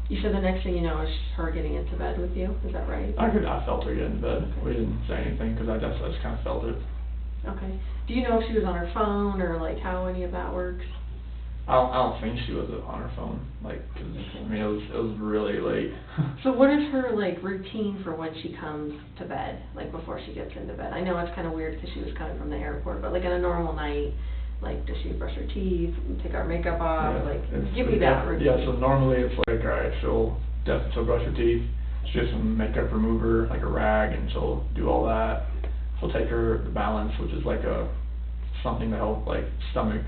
you said the next thing you know is her getting into bed with you, is that right? I felt her get into bed. Okay. We didn't say anything, because I just kind of felt it. Okay. Do you know if she was on her phone, or like how any of that works? I don't think she was on her phone, like, 'cause, I mean, it was really late. So what is her, like, routine for when she comes to bed, like, before she gets into bed? I know it's kind of weird because she was coming from the airport, but, like, on a normal night, like, does she brush her teeth, take her makeup off, Yeah, like, give me that routine. Yeah, so normally it's like, alright, she'll brush her teeth, she'll get some makeup remover, like a rag, and she'll do all that. She'll take her balance, which is like something to help, like, stomach,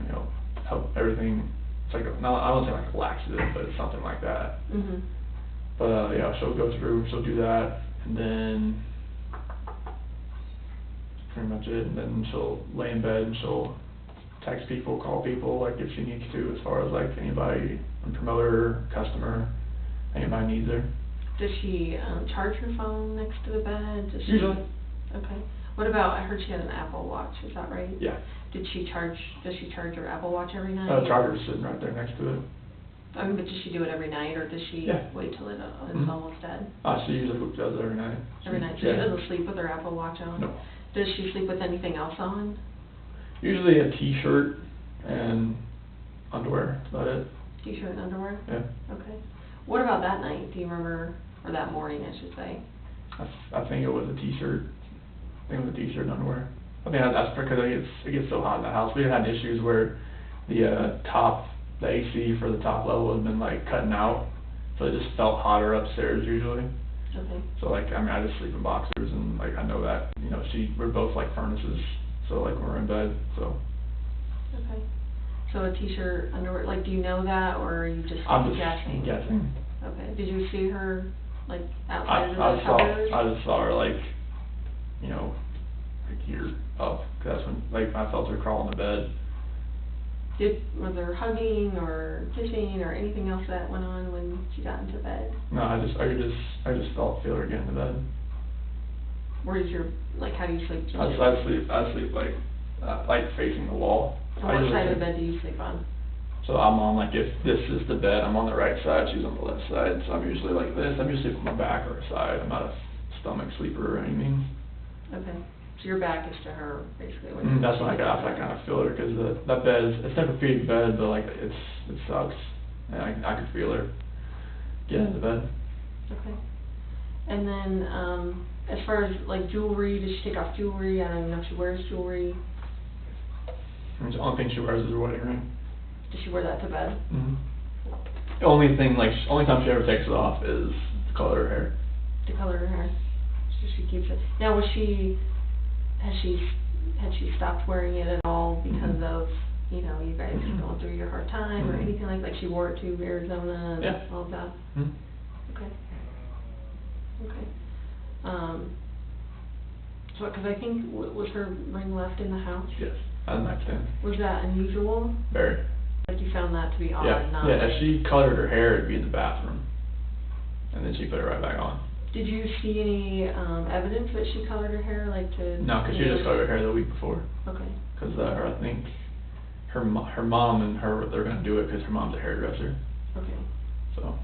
you know, help everything. It's like no, I don't say like a laxative, but it's something like that. Mhm. But yeah, she'll go through, she'll do that, and then that's pretty much it. And then she'll lay in bed and she'll text people, call people, like if she needs to, as far as like anybody, a promoter, customer, anybody needs her. Does she charge her phone next to the bed? Does she? Usually. Okay. What about, I heard she had an Apple Watch, is that right? Yeah. Does she charge her Apple Watch every night? The charger's sitting right there next to it. But does she do it every night, or does she wait till it's almost dead? She usually does it every night. Every night? So she doesn't sleep with her Apple Watch on? No. Does she sleep with anything else on? Usually a t-shirt and underwear, that's about it. T-shirt and underwear? Yeah. Okay. What about that night? Do you remember, or that morning, I should say? I think it was a t-shirt. I think it was a t-shirt and underwear. I think that's because it gets so hot in the house. We had issues where the AC for the top level has been like cutting out, so it just felt hotter upstairs usually. Okay. So like, I mean, I just sleep in boxers, and like I know that, you know, we're both like furnaces, so like when we're in bed, so. Okay. So a t-shirt, underwear, like, do you know that, or are you just I'm just guessing? guessing. Okay. Did you see her, like, outside of the covers? I just saw her like, you know, like here up, 'cause that's when like I felt her crawl in the bed. Was there hugging or kissing or anything else that went on when she got into bed? No, I just feel her get into bed. Where's your, like, how do you sleep? I sleep like facing the wall. And what side of the bed do you sleep on? So I'm on, like, if this is the bed, I'm on the right side, she's on the left side, so I'm usually like this. I'm usually on my back or side. I'm not a stomach sleeper or anything. Okay. So your back is to her, basically. That's when I got off. I kind of feel her, because that bed it's never feed bed, but like it sucks, and I could feel her get into bed. Okay. And then as far as like jewelry, does she take off jewelry? I don't even know if she wears jewelry. And the only thing she wears is her wedding ring. Does she wear that to bed? The only time she ever takes it off is to color her hair. To color her hair. So she keeps it. Now, had she stopped wearing it at all because of, you know, you guys going through your hard time or anything like she wore it to Arizona and all of that? Okay. So, because I think, was her ring left in the house? Yes, on the nightstand. Was that unusual? Very. Like you found that to be odd? Yeah, if she colored her hair, it'd be in the bathroom, and then she put it right back on. Did you see any evidence that she colored her hair, like to? No, because she just colored her hair the week before. Okay. Because I think her mom and her, they're gonna do it because her mom's a hairdresser. Okay. So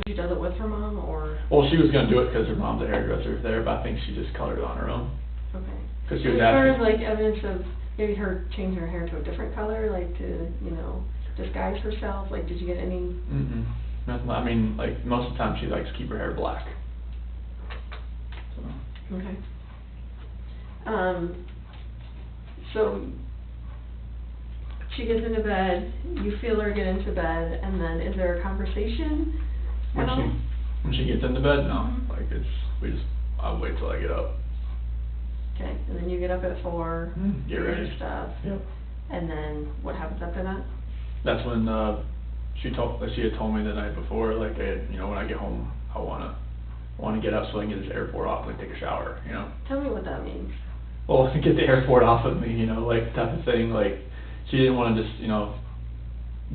she does it with her mom, or? Well, she was gonna do it because her mom's a hairdresser there, but I think she just colored it on her own. Okay. Because she was asking. As far as like evidence of maybe her changing her hair to a different color, like to, you know, disguise herself, like did you get any? Nothing. I mean, like most of the time she likes to keep her hair black. So. Okay. So she gets into bed, you feel her get into bed, and then is there a conversation at all? When she gets into bed, no. Like I wait till I get up. Okay, and then you get up at 4, get ready, your stuff. Yep. And then what happens after that? That's when she had told me the night before, like, you know, when I get home, I wanna get up so I can get this airport off, like take a shower, you know. Tell me what that means. Well, to get the airport off of me, you know, like type of thing. Like she didn't want to just, you know,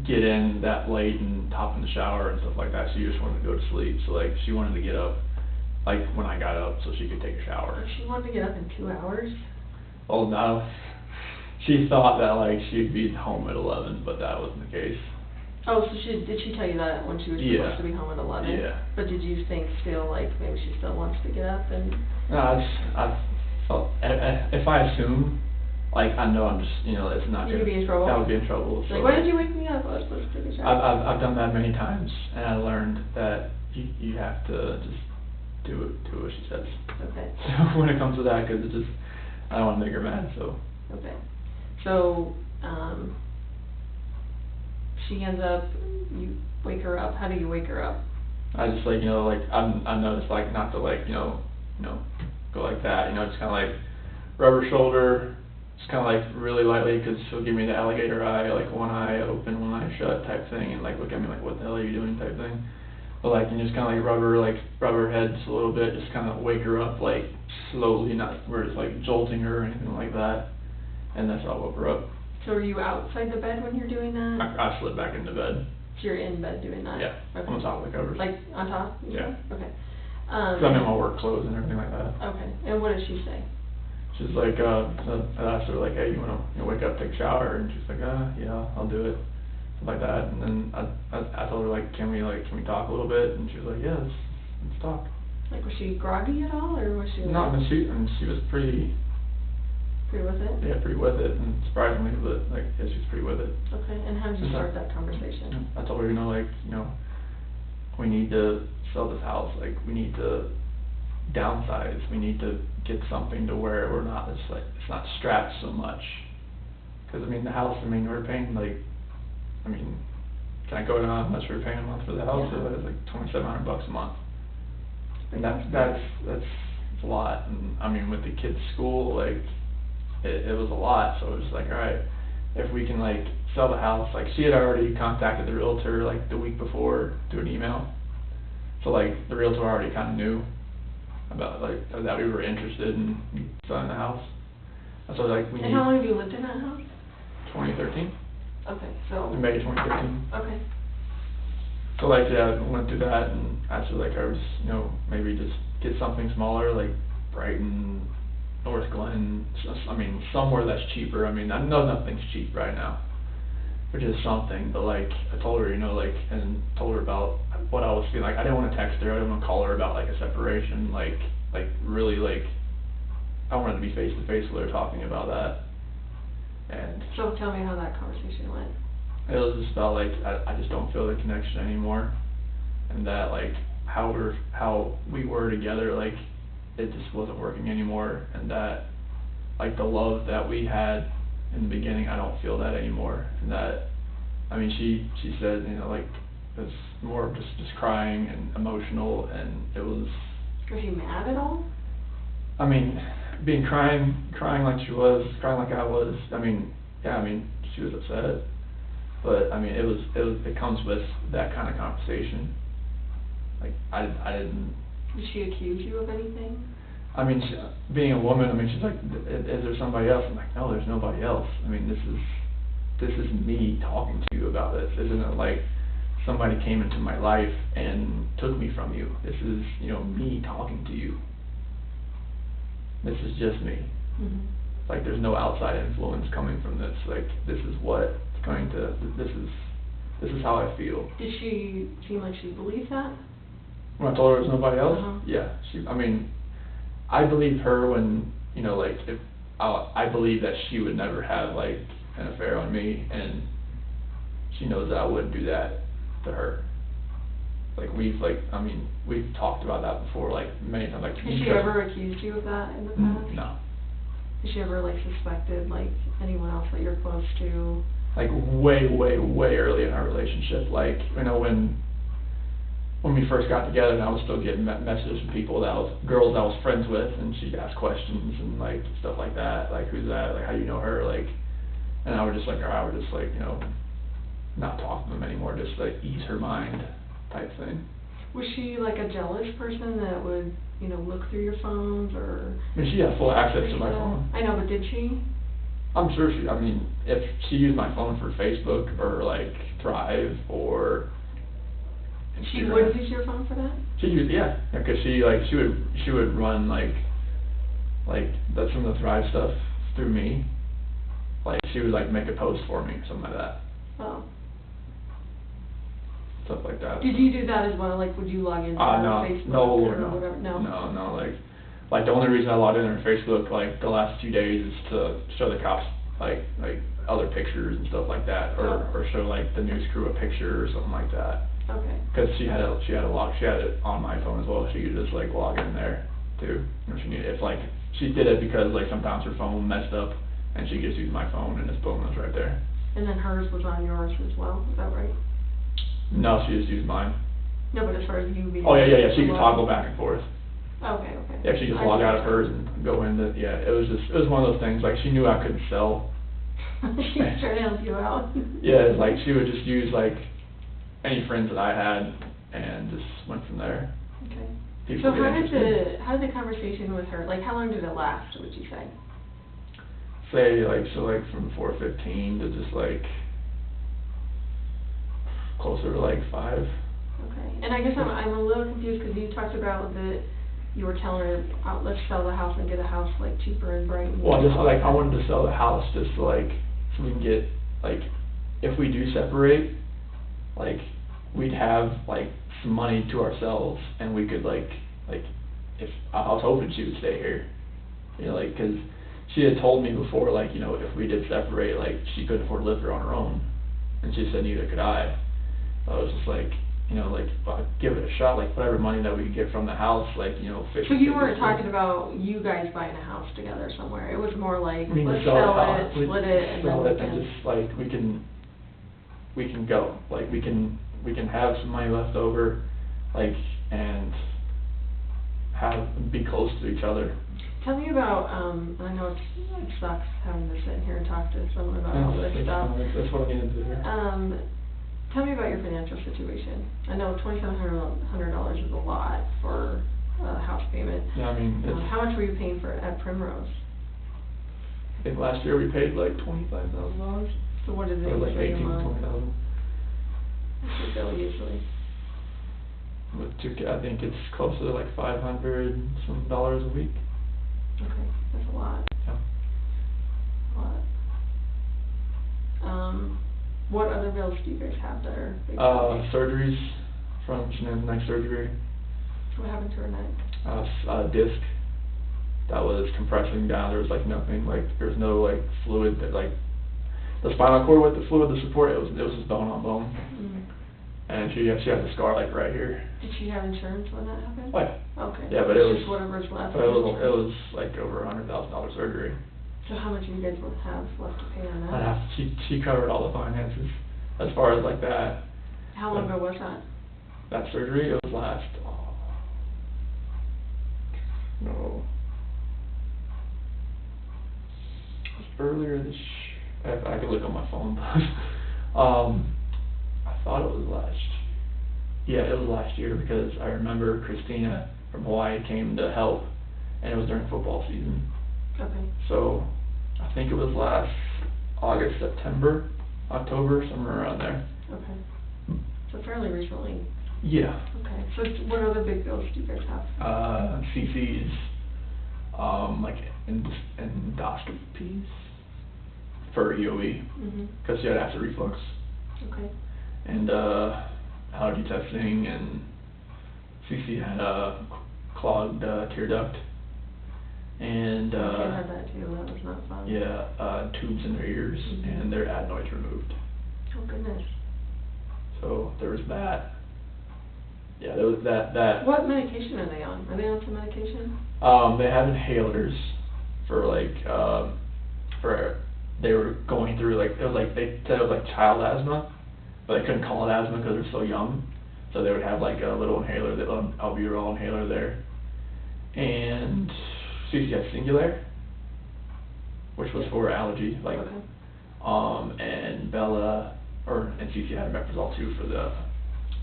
get in that late and hop in the shower and stuff like that. She just wanted to go to sleep. So like she wanted to get up, like when I got up, so she could take a shower. She wanted to get up in 2 hours? Well, no. She thought that like she'd be home at 11, but that wasn't the case. Oh, so did she tell you that when she was Yeah. supposed to be home at 11? Yeah. But did you think still, like, maybe she still wants to get up and... No, I felt, if I assume, like, I know I'm just, it's not You'd gonna. be in trouble? That would be in trouble, so. Like, why did you wake me up? I was supposed to take a shower. I've done that many times, and I learned that you have to just do what she says. Okay. So when it comes to that, 'cause it just, I don't wanna make her mad, so. Okay. So, she ends up, you wake her up. How do you wake her up? I just like, I noticed like not to like, go like that, just kinda like rub her shoulder, just kinda like really lightly, 'cause she'll give me the alligator eye, like one eye open, one eye shut type thing, and like look at me like, what the hell are you doing type thing. But like, you just kinda like rub her head just a little bit, just kinda wake her up like slowly, not where it's like jolting her or anything like that, and that's how I woke her up. So are you outside the bed when you're doing that? I slid back into bed. So you're in bed doing that? Yeah, Okay. on top of the covers. Like, on top? Yeah. Okay. 'Cause I'm in my work clothes and everything like that. Okay, and what did she say? She's like, I asked her like, hey, you wanna wake up, take a shower? And she's like, yeah, I'll do it, stuff like that. And then I told her like, can we talk a little bit? And she was like, yeah, let's talk. Like, was she groggy at all, or was she? No, I mean, she was pretty. Pretty with it? Yeah, pretty with it, and surprisingly, but like, yeah, she was pretty with it. Okay, and how did you start that conversation? I told her, we need to sell this house, like, we need to downsize, we need to get something to where we're not, it's not strapped so much. 'Cause I mean, the house, we're paying like, can I go down how much we're paying a month for the house? Yeah. It's like $2,700 a month. And that's a lot, and with the kids' school, like, it was a lot, so it was just like, alright, if we can like sell the house, like she had already contacted the realtor like the week before through an email. So like the realtor already kinda knew about like that we were interested in selling the house. And so like we And how long have you lived in that house? 2013, Okay, so. in May 2013. Okay. So like, yeah, I went through that, and actually like I was, maybe just get something smaller, like Brighton, North Glen, somewhere that's cheaper. I know nothing's cheap right now, but just something. But like, I told her, and told her about what I was feeling. Like, I didn't want to text her, I didn't want to call her about like a separation, like really like, I wanted to be face to face with her talking about that. And So tell me how that conversation went. it was just about like, I just don't feel the connection anymore, and that like how we were together, like it just wasn't working anymore, and that like the love that we had in the beginning, I don't feel that anymore. And that, she said, like it was more of just crying and emotional, and it was. Was she mad at all? Being crying like she was, crying like I was. She was upset, but it comes with that kind of conversation. Like I didn't. Did she accuse you of anything? Being a woman, she's like, is there somebody else? I'm like, no, there's nobody else. This is me talking to you about this. Isn't it like somebody came into my life and took me from you? This is, me talking to you. This is just me. Mm-hmm. Like, there's no outside influence coming from this. Like, this is this is how I feel. Did she seem like she believed that? When I told her there's nobody else? Uh-huh. Yeah. I believed her when, if I believe that she would never have, like, an affair on me, and she knows that I wouldn't do that to her. Like, we've talked about that before, like, many times, like. Has she ever accused you of that in the past? No. Has she ever, like, suspected, like, anyone else that you're close to? Like, way, way, way early in our relationship, like, when we first got together, and I was still getting messages from girls I was friends with, and she'd ask questions and like stuff like that, like, who's that, like, how do you know her, like, and I would just like, not talk to them anymore, just like ease her mind type thing. Was she like a jealous person that would, look through your phones, or? She had full access to my phone. I know, but did she? I'm sure if she used my phone for Facebook or like Thrive or Instagram. She would use your phone for that? She used, yeah, because she would run like some of the Thrive stuff through me. Like, she would like make a post for me, something like that. Oh. stuff like that. Did you do that as well? Like, would you log into No, Facebook no, or no, whatever? No. no, like the only reason I logged in on Facebook, like, the last few days is to show the cops, like, other pictures and stuff like that, or show, like, the news crew a picture or something like that. Okay. Cause she had it on my phone as well, she could just, like, log in there, too, if she needed, if, like, she did it because, like, sometimes her phone messed up, and she could just use my phone, and it's boom, it's right there. And then hers was on yours as well, is that right? No, she just used mine. No, but as far as you being. Oh, yeah, she could toggle back and forth. Okay. Yeah, she just logged out of hers and go into, yeah, it was one of those things, like, she knew I couldn't sell. She's trying to help you out. Yeah, it's like, she would just use, like, any friends that I had, and just went from there. Okay. People So get interested. how did the conversation with her, like, how long did it last, would you say? Say, like, so, like, from 4:15 to just, like, closer to, like, 5. Okay, and I guess I'm a little confused, because you talked about that you were telling her, let's sell the house and get a house, like, cheaper in Brighton. Well, just, like, I wanted to sell the house just, like, so we can get, like, if we do separate, like, we'd have, like, some money to ourselves, and we could, like, if, I was hoping she would stay here. You know, like, 'cause she had told me before, like, you know, if we did separate, like, she couldn't afford to live here on her own, and she said neither could I. I was just like, you know, like, well, give it a shot, like, whatever money that we could get from the house, like, you know, So you weren't talking about you guys buying a house together somewhere, it was more like, We can let's sell the sell house. it, split it, and then Sell we it and can. just, like, we can go, like, we can have some money left over, like, and be close to each other. Tell me about, I know it sucks having to sit in here and talk to someone about all this stuff. That's what I needed to do here. Tell me about your financial situation. I know $2,700 is a lot for a house payment. Yeah, I mean, it's, How much were you paying for at Primrose? I think last year we paid like $25,000. So what is it Or like usually a 18, month? 20,000. What's your bill usually? With I think it's closer to like $500 some dollars a week. Okay, that's a lot. Yeah. A lot. What other bills do you guys have that are big? Surgeries from Shanann's neck surgery. What happened to her neck? Disc that was compressing down. There was like nothing, like there was no like fluid that like the spinal cord with the fluid to support it was just bone on bone. Mm. And she had the scar like right here. Did she have insurance when that happened? Oh, yeah. Okay. Yeah, but It's it was just whatever's left. But it was like over $100,000 surgery. So how much do you guys have left to pay on I'd that? have she covered all the finances as far as like that. How long ago was that? That surgery, it was last, no, it was earlier this, I could look on my phone, I thought it was it was last year, because I remember Christina from Hawaii came to help, and it was during football season. Okay. So, I think it was last August, September, October, somewhere around there. Okay. So fairly recently. Yeah. Okay. So what other big bills do you guys have? CC's, like endoscopies for EOE, Mhm. because she had acid reflux, Okay. and allergy testing, and CC had a clogged tear duct, and I had that too. That was not fun. yeah, tubes in their ears, Mhm. and their adenoids removed. Oh goodness. So there was that. Yeah, there was that. What medication are they on? Are they on some medication? They have inhalers for like, they were going through like, it was like, they said it was like child asthma, but they couldn't call it asthma because they're so young. So they would have like a little inhaler, the albuterol inhaler there. And CC had Singulair, which was for allergy, like, Okay. and and CC had Omeprazole too for the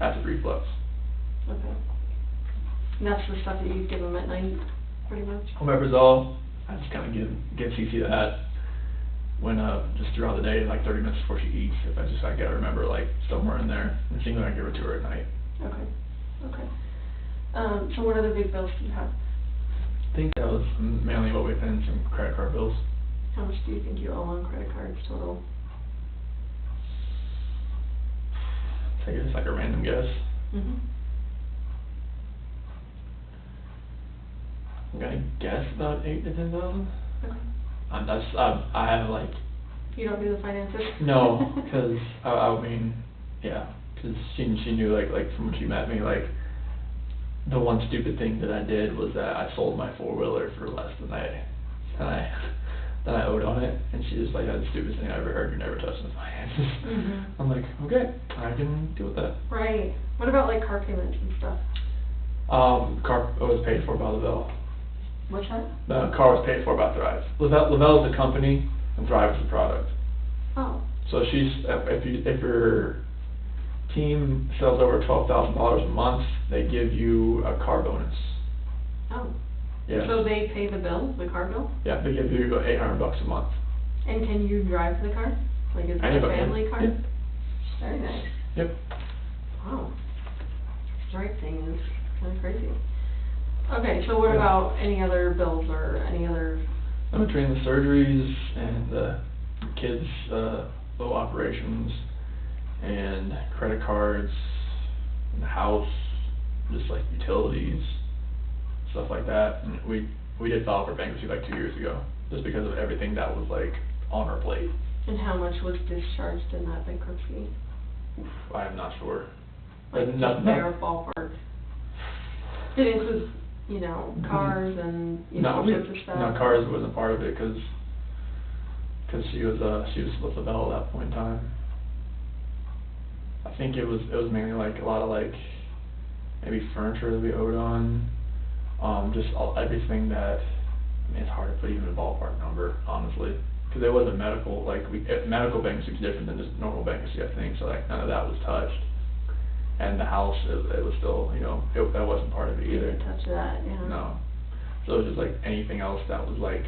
acid reflux. Okay. And that's the stuff that you give them at night, pretty much? Omeprazole, I just kind of give CC that when, just throughout the day, like 30 minutes before she eats, if I gotta remember, like, somewhere in there, and Singulair, I give it to her at night. Okay. Okay. So what other big bills do you have? I think that was mainly what we've been, some credit card bills. How much do you think you owe on credit cards total? take just like a random guess. Mhm. I'm gonna guess about 8 to 10,000. Okay. I have like, You don't do the finances? no, cause I mean, yeah, cause she knew like from when she met me, like, the one stupid thing that I did was that I sold my 4-wheeler for less than I owed on it, and she just like, that's the stupidest thing I ever heard, you're never touching the finances. Mhm. I'm like, okay, I can deal with that. Right. What about like car payments and stuff? Car was paid for by Lavelle. What's that? The car was paid for by Thrive. Lavelle is the company, and Thrive is the product. Oh. So she's, if your team sells over $12,000 a month, they give you a car bonus. Oh. Yeah. So they pay the bill, the car bill? Yeah, they give you $800 a month. And can you drive the car? Like, is it a Anybody. family car? Yep. Very nice. Yep. Wow. Strike thing is kinda crazy. Okay, so what Yeah. about any other bills or any other, In between the surgeries and the kids' little operations and credit cards and the house, just like utilities, stuff like that. And we did file for bankruptcy like 2 years ago, just because of everything that was like on our plate. and how much was discharged in that bankruptcy? Oof, I am not sure. Like, But just their ballpark. Did it include, you know, cars and, you know, all sorts of stuff? No, cars wasn't part of it, cause she was with Lavelle at that point in time. I think it was mainly like a lot of like, maybe furniture that we owed on, just everything that, I mean, it's hard to put even a ballpark number, honestly. Cause it wasn't medical, like, medical bankruptcy is different than just normal bankruptcy, I think, so like, none of that was touched. And the house, it was still, you know, that wasn't part of it You either. didn't touch that, yeah. No. So it was just like anything else that was like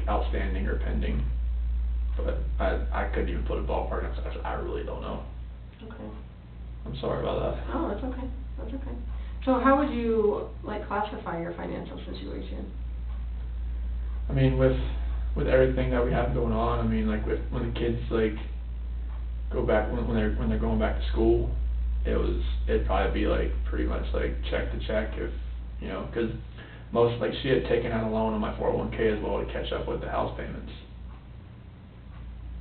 outstanding or pending. But I couldn't even put a ballpark on it, I really don't know. Okay. I'm sorry about that. Oh, that's okay, that's okay. So how would you, like, classify your financial situation? I mean, with everything that we have going on, I mean, like when the kids like go back, when they're going back to school, it'd probably be like pretty much like check to check, if, you know, cause like she had taken out a loan on my 401k as well to catch up with the house payments.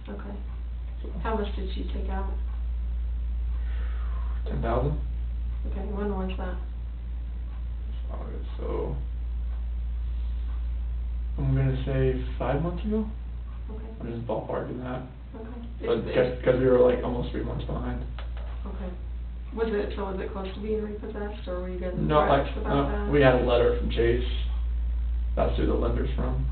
Okay. How much did she take out? 10,000? Okay, when was that? August, so I'm gonna say 5 months ago. Okay, I'm just ballparking that. okay. Because we were like almost 3 months behind. Okay. Was it close to being repossessed, or were you getting No, like, stressed about that? we had a letter from Chase. That's who the lender's from.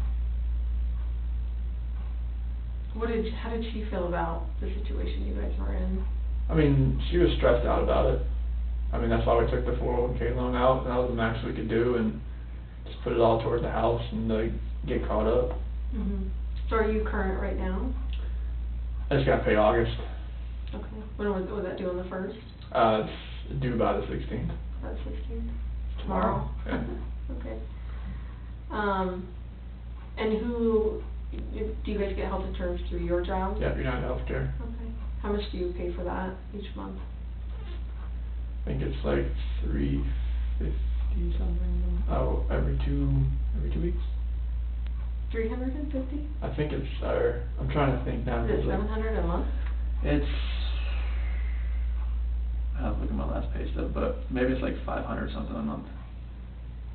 How did she feel about the situation you guys were in? I mean, she was stressed out about it. I mean, that's why we took the 401k loan out. That was the max we could do, and just put it all towards the house and get caught up. Mhm. So are you current right now? I just got paid August. Okay. When was that due on the 1st? It's due by the 16th. About 16th? Tomorrow, yeah. Okay. And do you guys get health insurance through your job? Yeah, United Healthcare. Okay. How much do you pay for that each month? I think it's like $350 something. Oh, every two weeks. 350? I think it's I'm trying to think now. Is it 700 a month? It's, I have to look at my last pay stub, but maybe it's like 500 something a month.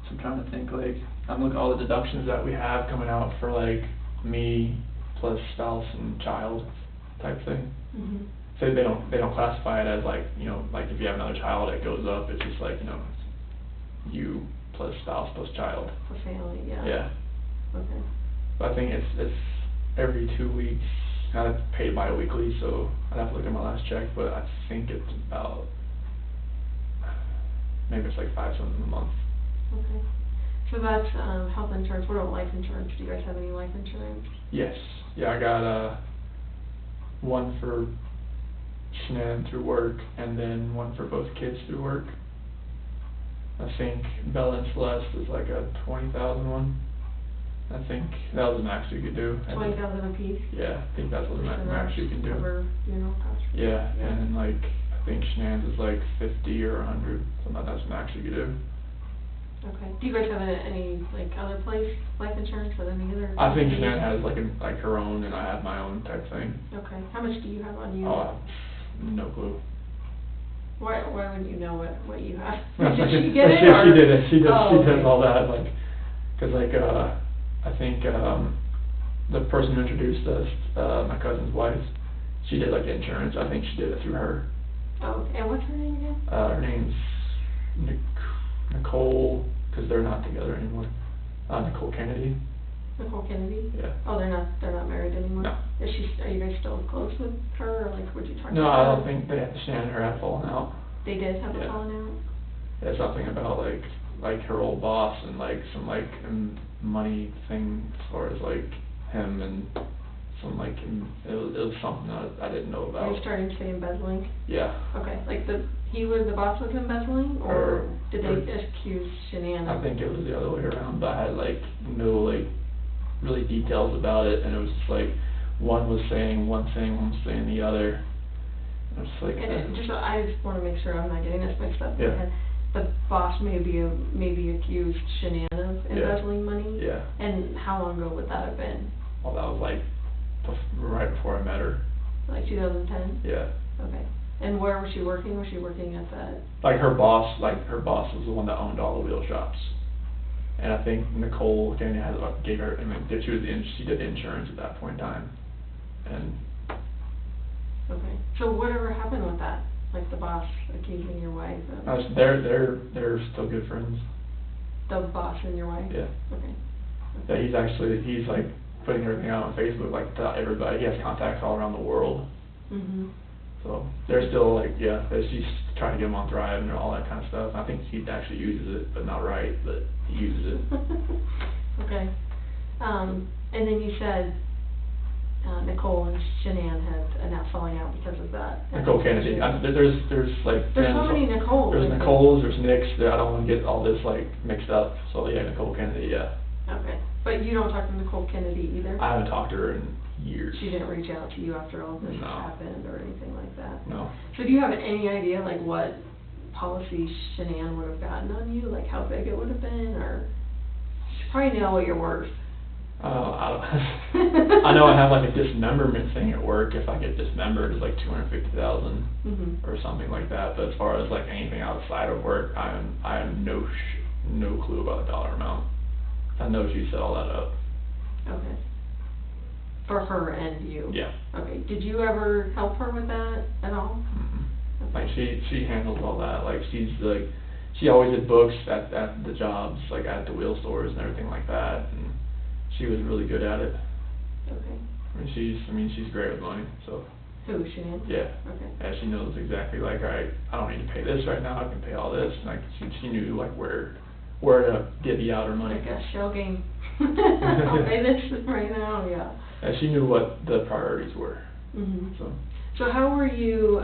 So I'm trying to think, like, I'm looking at all the deductions that we have coming out for like me plus spouse and child type thing. Mhm. So they don't classify it as like, you know, like if you have another child, it goes up. It's just like, you know, you plus spouse plus child. For family, yeah. Yeah. Okay. But I think it's every 2 weeks. I have paid bi-weekly, so I'd have to look at my last check, but I think it's about, maybe it's like 5 something a month. Okay. So that's health insurance. What about life insurance? Do you guys have any life insurance? Yes. Yeah, I got one for Shanann through work, and then one for both kids through work. I think Bella and Celeste is like a 20,000 one. I think that was the max you could do. 20,000 a piece? Yeah, I think that's what the So max you can do. Cover funeral costs? Yeah, and like, I think Shenan's is like 50 or 100, something that's max you could do. Okay. Do you guys have any, like, other place life insurance with any other? I think companies? Shenan has like her own, and I have my own type thing. Okay. How much do you have on you? Oh, no clue. Why wouldn't you know what you have? No, Did she get it, or? She did it, she Oh, does okay. all that, like, cause like, I think, the person who introduced us, my cousin's wife, she did like insurance, I think she did it through her. Oh, and what's her name again? Her name's Nicole, cause they're not together anymore, Nicole Kennedy. Nicole Kennedy? Yeah. Oh, they're not married anymore? No. Are you guys still close with her, or like, would you talk to her? No, I don't think Shannon and her had fallen out. They did have a Yeah. falling out? Yeah, something about like her old boss and like some like money thing as far as like him and some like, it was something that I didn't know about. Are you starting to say embezzling? Yeah. Okay, like the boss was embezzling, or did they accuse Shanann? I think it was the other way around, but I had like no like really details about it, and it was just like one was saying one thing, one was saying the other. I was just like, I just wanna make sure I'm not getting this mixed up in my Yeah. head. The boss maybe accused Shanann of embezzling money? Yeah. And how long ago would that have been? Well, that was like right before I met her. Like 2010? Yeah. Okay. And where was she working? Was she working at that? Like her boss was the one that owned all the wheel shops. And I think Nicole Kennedy gave her, she did insurance at that point in time. And Okay. So whatever happened with that? Like the boss accusing your wife of? they're still good friends. The boss and your wife? Yeah. Okay. Yeah, he's like putting everything out on Facebook, like to everybody. He has contacts all around the world. Mhm. So they're still like, yeah, she's trying to get him on Thrive and all that kind of stuff. I think he actually uses it, but not right, but he uses it. Okay. And then you said, Nicole and Shanann had a now falling out because of that. Nicole Kennedy, there's like. There's so many Nicoles. There's Nicole's, there's Nick's, I don't wanna get all this like mixed up, so yeah, Nicole Kennedy, yeah. Okay, but you don't talk to Nicole Kennedy either? I haven't talked to her in years. She didn't reach out to you after all this No. happened or anything like that? No. So do you have any idea, like, what policy Shanann would have gotten on you? Like, how big it would have been, or? You probably know what you're worth. I don't, I know I have like a dismemberment thing at work. If I get dismembered, it's like $250,000 Mhm. or something like that. But as far as like anything outside of work, I have no clue about the dollar amount. I know she set all that up. Okay. For her and you? Yeah. Okay, did you ever help her with that at all? Mm-hmm. Like she handles all that. Like she always did books at the jobs, like at the wheel stores and everything like that. And she was really good at it. Okay. She's great with money, so. Who, Shanann? Yeah. Okay. Yeah, she knows exactly, like, alright, I don't need to pay this right now, I can pay all this, and like, she knew, like, where to divvy out her money. Like a shell game. I'll pay this right now, yeah. And she knew what the priorities were, Mhm. so. how are you,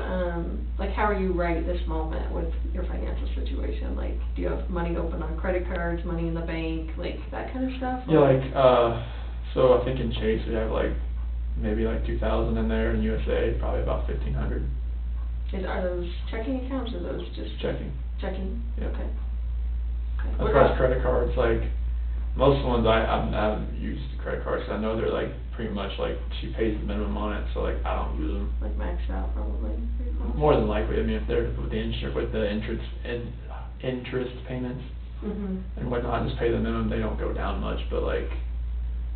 how are you right this moment with your financial situation? Like, do you have money open on credit cards, money in the bank, like, that kind of stuff? Yeah, like, so I think in Chase we have like, maybe like 2,000 in there, in USA, probably about 1,500. Are those checking accounts, or those just? Checking. Checking? Yeah. Okay. As What far as about- credit cards, like, most of the ones I haven't used credit cards, 'cause I know they're like, pretty much like, she pays the minimum on it, so like, I don't use them. Like maxed out, probably? More than likely, I mean, if they're with the interest payments Mhm. and whatnot, just pay the minimum, they don't go down much, but like,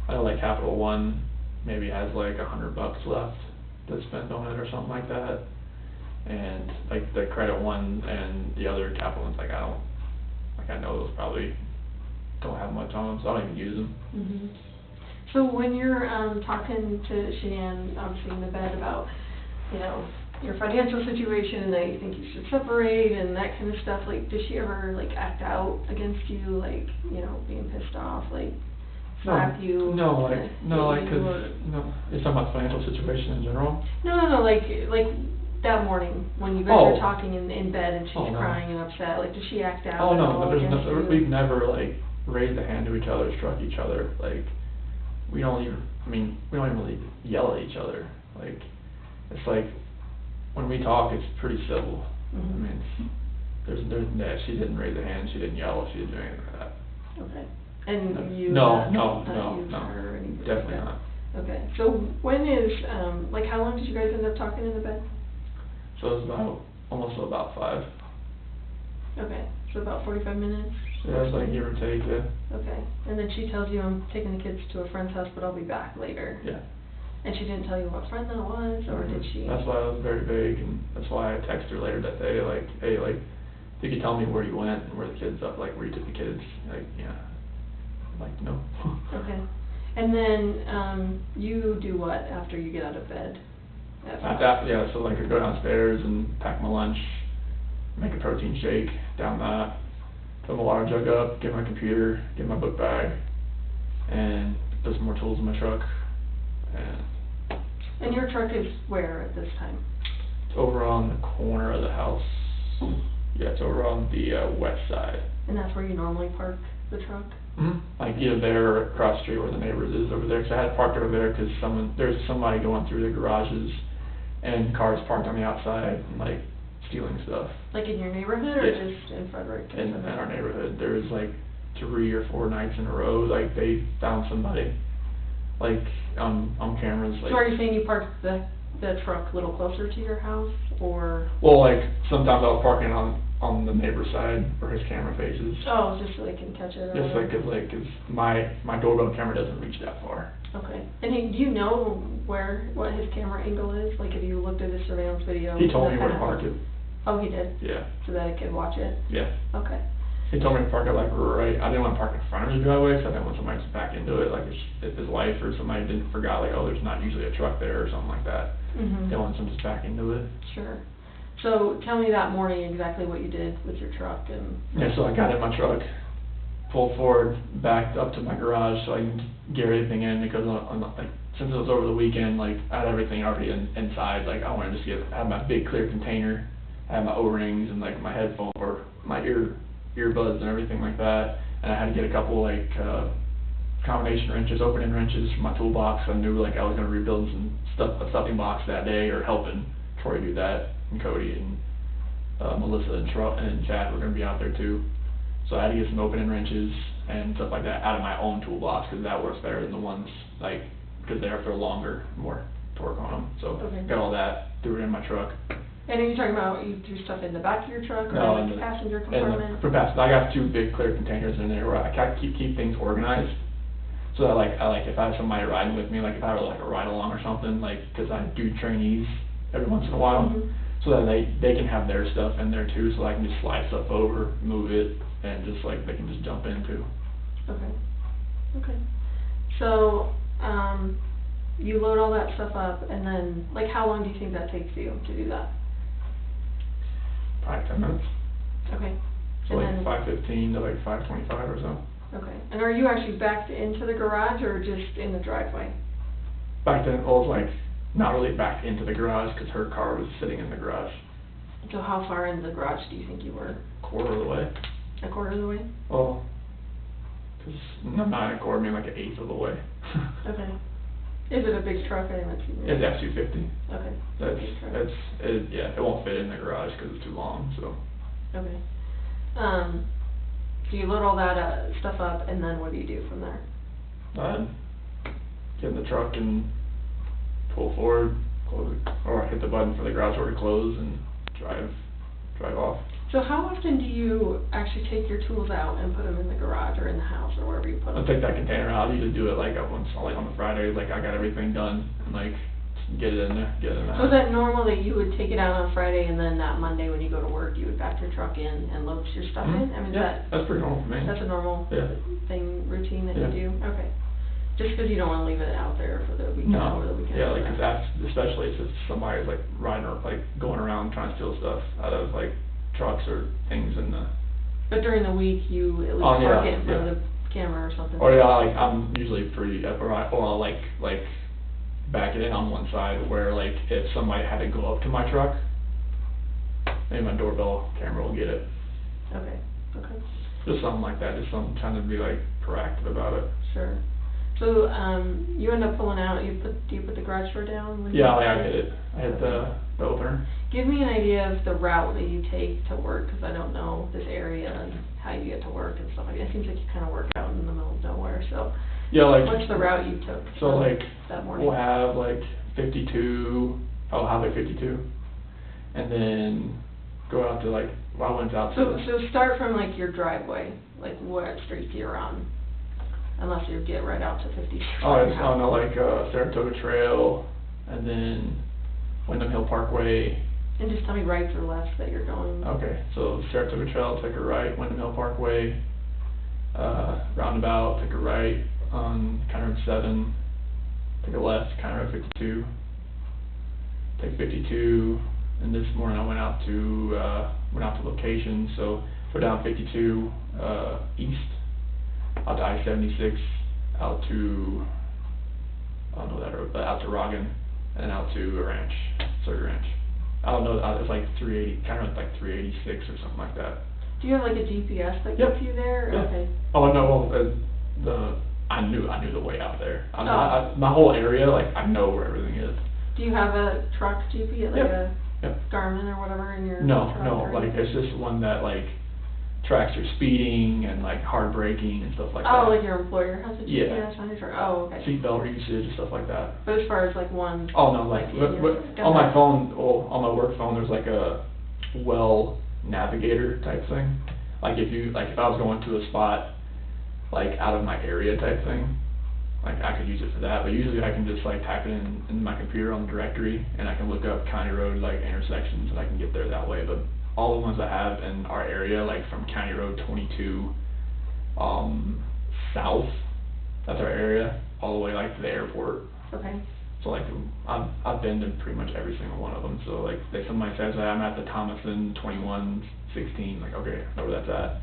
I know like Capital One maybe has like $100 left to spend on it or something like that. And like the Credit One and the other Capital Ones, like I know those probably don't have much on them, so I don't even use them. Mhm. So when you're talking to Shanann, obviously in the bed, about, your financial situation and that you think you should separate and that kind of stuff, like, does she ever like act out against you, like, being pissed off, like slap you? No, like, hit no, like, you, 'cause, or- no, it's talking about financial situation in general. No, like that morning when you guys Oh. were talking in bed and she's Oh, no. crying and upset, like, does she act out Oh, at no, all against you? we've never like raised a hand to each other, struck each other, like, we don't even really yell at each other, like, it's like, when we talk, it's pretty civil. I Mhm. mean, yeah, she didn't raise a hand, she didn't yell, she didn't do anything like that. Okay. And you? No, not use no, her or anything like definitely that? not. Okay, so when is, like, how long did you guys end up talking in the bed? So it was about, almost about 5. Okay, so about 45 minutes? Yeah, it's like give or take, yeah. Okay, and then she tells you, I'm taking the kids to a friend's house, but I'll be back later. Yeah. And she didn't tell you what friend that was, or did she? That's why I was very vague, and that's why I texted her later that day, like, hey, like, if you could tell me where you went and where the kids up, like, where you took the kids, like, yeah. I'd like to know. Okay, and then, you do what after you get out of bed? At five? Yeah, so like I go downstairs and pack my lunch, make a protein shake, down that, fill my water jug up, get my computer, get my book bag, and put some more tools in my truck, and And your truck is where at this time? it's over on the corner of the house. Yeah, it's over on the west side. And that's where you normally park the truck? Mm-hmm. Like either there or across the street where the neighbors is over there, 'cause I had it parked over there 'cause there's somebody going through the garages and cars parked on the outside and like stealing stuff. Like in your neighborhood or Yeah. just in Frederick? In our neighborhood, there was like 3 or 4 nights in a row, like they found somebody, like on cameras, like. So are you saying you parked the truck a little closer to your house, or? Well, like sometimes I was parking on the neighbor's side where his camera faces. Oh, just so they can catch it or Just whatever? like 'cause my doorbell camera doesn't reach that far. Okay, and do you know what his camera angle is? Like, have you looked at his surveillance video? He told me in the where to past? park it. Oh, he did? Yeah, So that I could watch it? yeah. Okay, He told me to park it like right, I didn't want to park in front of the driveway, 'cause I didn't want somebody to back into it, like if his wife or somebody didn't forgot, like, oh, there's not usually a truck there or something like that. mhm. Didn't want them to back into it. Sure. So tell me that morning exactly what you did with your truck and. Yeah, so I got in my truck, pulled forward, backed up to my garage so I can get everything in, because I'm not, like, since it was over the weekend, like, I had everything already inside, like, I wanted to just have my big clear container, I had my O-rings and like my headphone or my earbuds and everything like that, and I had to get a couple like combination wrenches, opening wrenches from my toolbox. I knew like I was gonna rebuild a stuffing box that day, or helping Troy do that, and Cody and Melissa and Chad were gonna be out there too. So I had to get some opening wrenches and stuff like that out of my own toolbox, because that works better than the ones like, because they're longer, more torque on them. So Okay. got all that, threw it in my truck. And are you talking about you threw stuff in the back of your truck, or No, in in the the passenger in the- compartment? For passenger, I got 2 big clear containers in there where I kind of keep things organized. So that like, if I have somebody riding with me, like if I have like a ride along or something, like, 'cause I do trainees every once in a while. Mhm. So that they can have their stuff in there too, so I can just slide stuff over, move it, and just like, they can just jump in too. Okay, okay. So, you load all that stuff up, and then, like, how long do you think that takes you to do that? Probably 10 minutes. Okay. So And like then- 5:15 to like 5:25 or so. Okay, and are you actually backed into the garage, or just in the driveway? Back then, it was like, not really back into the garage, 'cause her car was sitting in the garage, So how far in the garage do you think you were? quarter of the way. A quarter of the way? Well, 'cause not a quarter, maybe like an eighth of the way. Okay. Is it a big truck? I haven't seen it. It's F-250. Okay. That's, Big truck. yeah, it won't fit in the garage 'cause it's too long, so. Okay. So you load all that stuff up, and then what do you do from there? Get in the truck and pull forward, close it, or hit the button for the garage door to close and drive off. So how often do you actually take your tools out and put them in the garage or in the house or wherever you put I'll them? take that container out, I usually do it like once, like on the Fridays, like I got everything done, and like, get it in there, get it in the house. So is that normal that you would take it out on Friday, and then that Monday when you go to work, you would back your truck in and load your stuff in? I mean, is Yeah, that, that's pretty normal for me. that's a normal Yeah. routine that Yeah. you do? Okay. Just 'cause you don't wanna leave it out there for the weekend, over the weekend? Yeah, like, 'cause that's, especially if somebody's like riding or like going around trying to steal stuff out of like trucks or things in the. But during the week, you at least Oh, yeah, park it in front yeah. of the camera or something? Or yeah, like, I'm usually pretty, or I'll like back it in on one side where like, if somebody had to go up to my truck, maybe my doorbell camera will get it. Okay, okay, Just something like that, just something, trying to be like proactive about it. sure. So, you end up pulling out, do you put the garage door down when you? Yeah, like I hit it. I hit the opener. Give me an idea of the route that you take to work, because I don't know this area and how you get to work and stuff like that. It seems like you kind of work out in the middle of nowhere, so. Yeah, like. What's the route you took? So like, that morning? we'll have like 52, I'll have like 52, and then go out to like, well, I went out to. So start from like your driveway, like what street you're on, unless you get right out to 50. Oh, it's on the like, Saratoga Trail, and then Wyndham Hill Parkway. And just tell me rights or lefts that you're going. Okay, so Saratoga Trail, take a right, Wyndham Hill Parkway, roundabout, take a right on County Road 7, take a left, County Road 52, take 52, and this morning I went out to location, so go down 52, east, out to I-76, out to, I don't know that road, but out to Roggin, and then out to a ranch, Sawyer Ranch. I don't know, it's like 380, kind of like 386 or something like that. Do you have like a GPS that Yep. gets you there? Yeah. Okay. Oh, no, well, I knew the way out there. My whole area, like, I know where everything is. Do you have a truck GPS, like Yep. a Yep. Garmin or whatever in your No, truck? no, or like, anything? it's just one that, like, tracks your speeding and, like, hard braking and stuff like that. Oh, like your employer has a Yeah. GPS on your truck? Oh, okay. Seatbelt usage and stuff like that. But as far as like one. Oh, no, like, on my phone, well, on my work phone, there's like a well navigator type thing. Like if I was going to a spot, like out of my area type thing, like I could use it for that, but usually I can just like type it in my computer on the directory, and I can look up county road, like intersections, and I can get there that way. But all the ones I have in our area, like from County Road 22, south, that's our area, all the way like to the airport. Okay. So like, I've been to pretty much every single one of them, so like, if somebody says, hey, I'm at the Thomason 2116, like, okay, I know where that's at.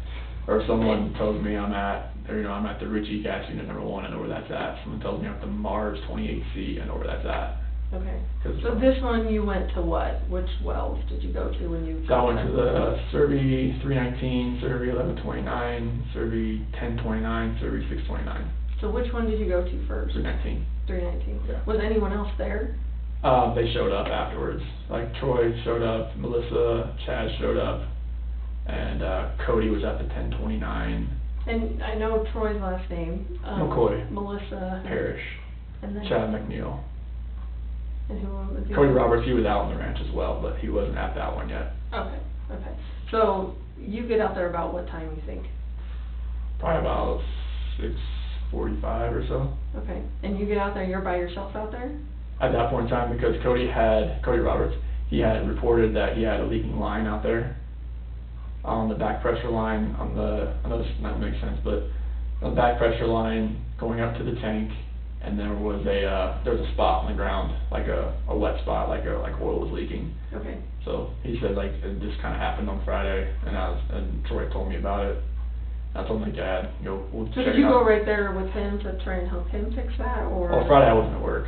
Or if someone tells me I'm at the Ritchie gas unit number 1, I know where that's at. Someone tells me I'm at the Mars 28C, I know where that's at. Okay. 'Cause, So this one you went to what? Which wells did you go to when you? So I went to the Survey 319, Survey 1129, Survey 1029, Survey 629, So which one did you go to first? 319. 319. Yeah. Was anyone else there? They showed up afterwards. Like Troy showed up, Melissa, Chad showed up, and Cody was at the 1029. And I know Troy's last name. McCoy. Melissa. Parrish. And then. Chad McNeil. And who was the Cody other? Roberts, he was out on the ranch as well, but he wasn't at that one yet. Okay. Okay. So you get out there about what time you think? Probably about 6:45 or so. Okay. And you get out there, you're by yourself out there? At that point in time, because Cody Roberts, he had reported that he had a leaking line out there on the back pressure line I know this might make sense, but on the back pressure line going up to the tank, and there was a spot on the ground, like a wet spot, like oil was leaking. Okay. So he said like it just kind of happened on Friday, and Troy told me about it. I told him like, Dad, we'll So check did it you go out. right there with him to try and help him fix that, or? Well, Friday I wasn't at work.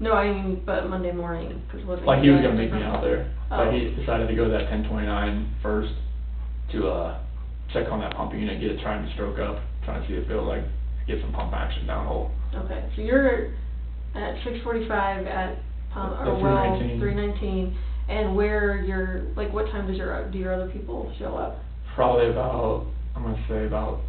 No, I mean, but Monday morning, because wasn't. Like he was gonna meet me out there, Oh. but he decided to go to that 1029 first to check on that pump unit, get it trying to stroke up, trying to see if it'll like get some pump action downhole. Okay, so you're at 6:45 at The or well 319. 319, and where you're like, what time do your other people show up? Probably about, I'm gonna say about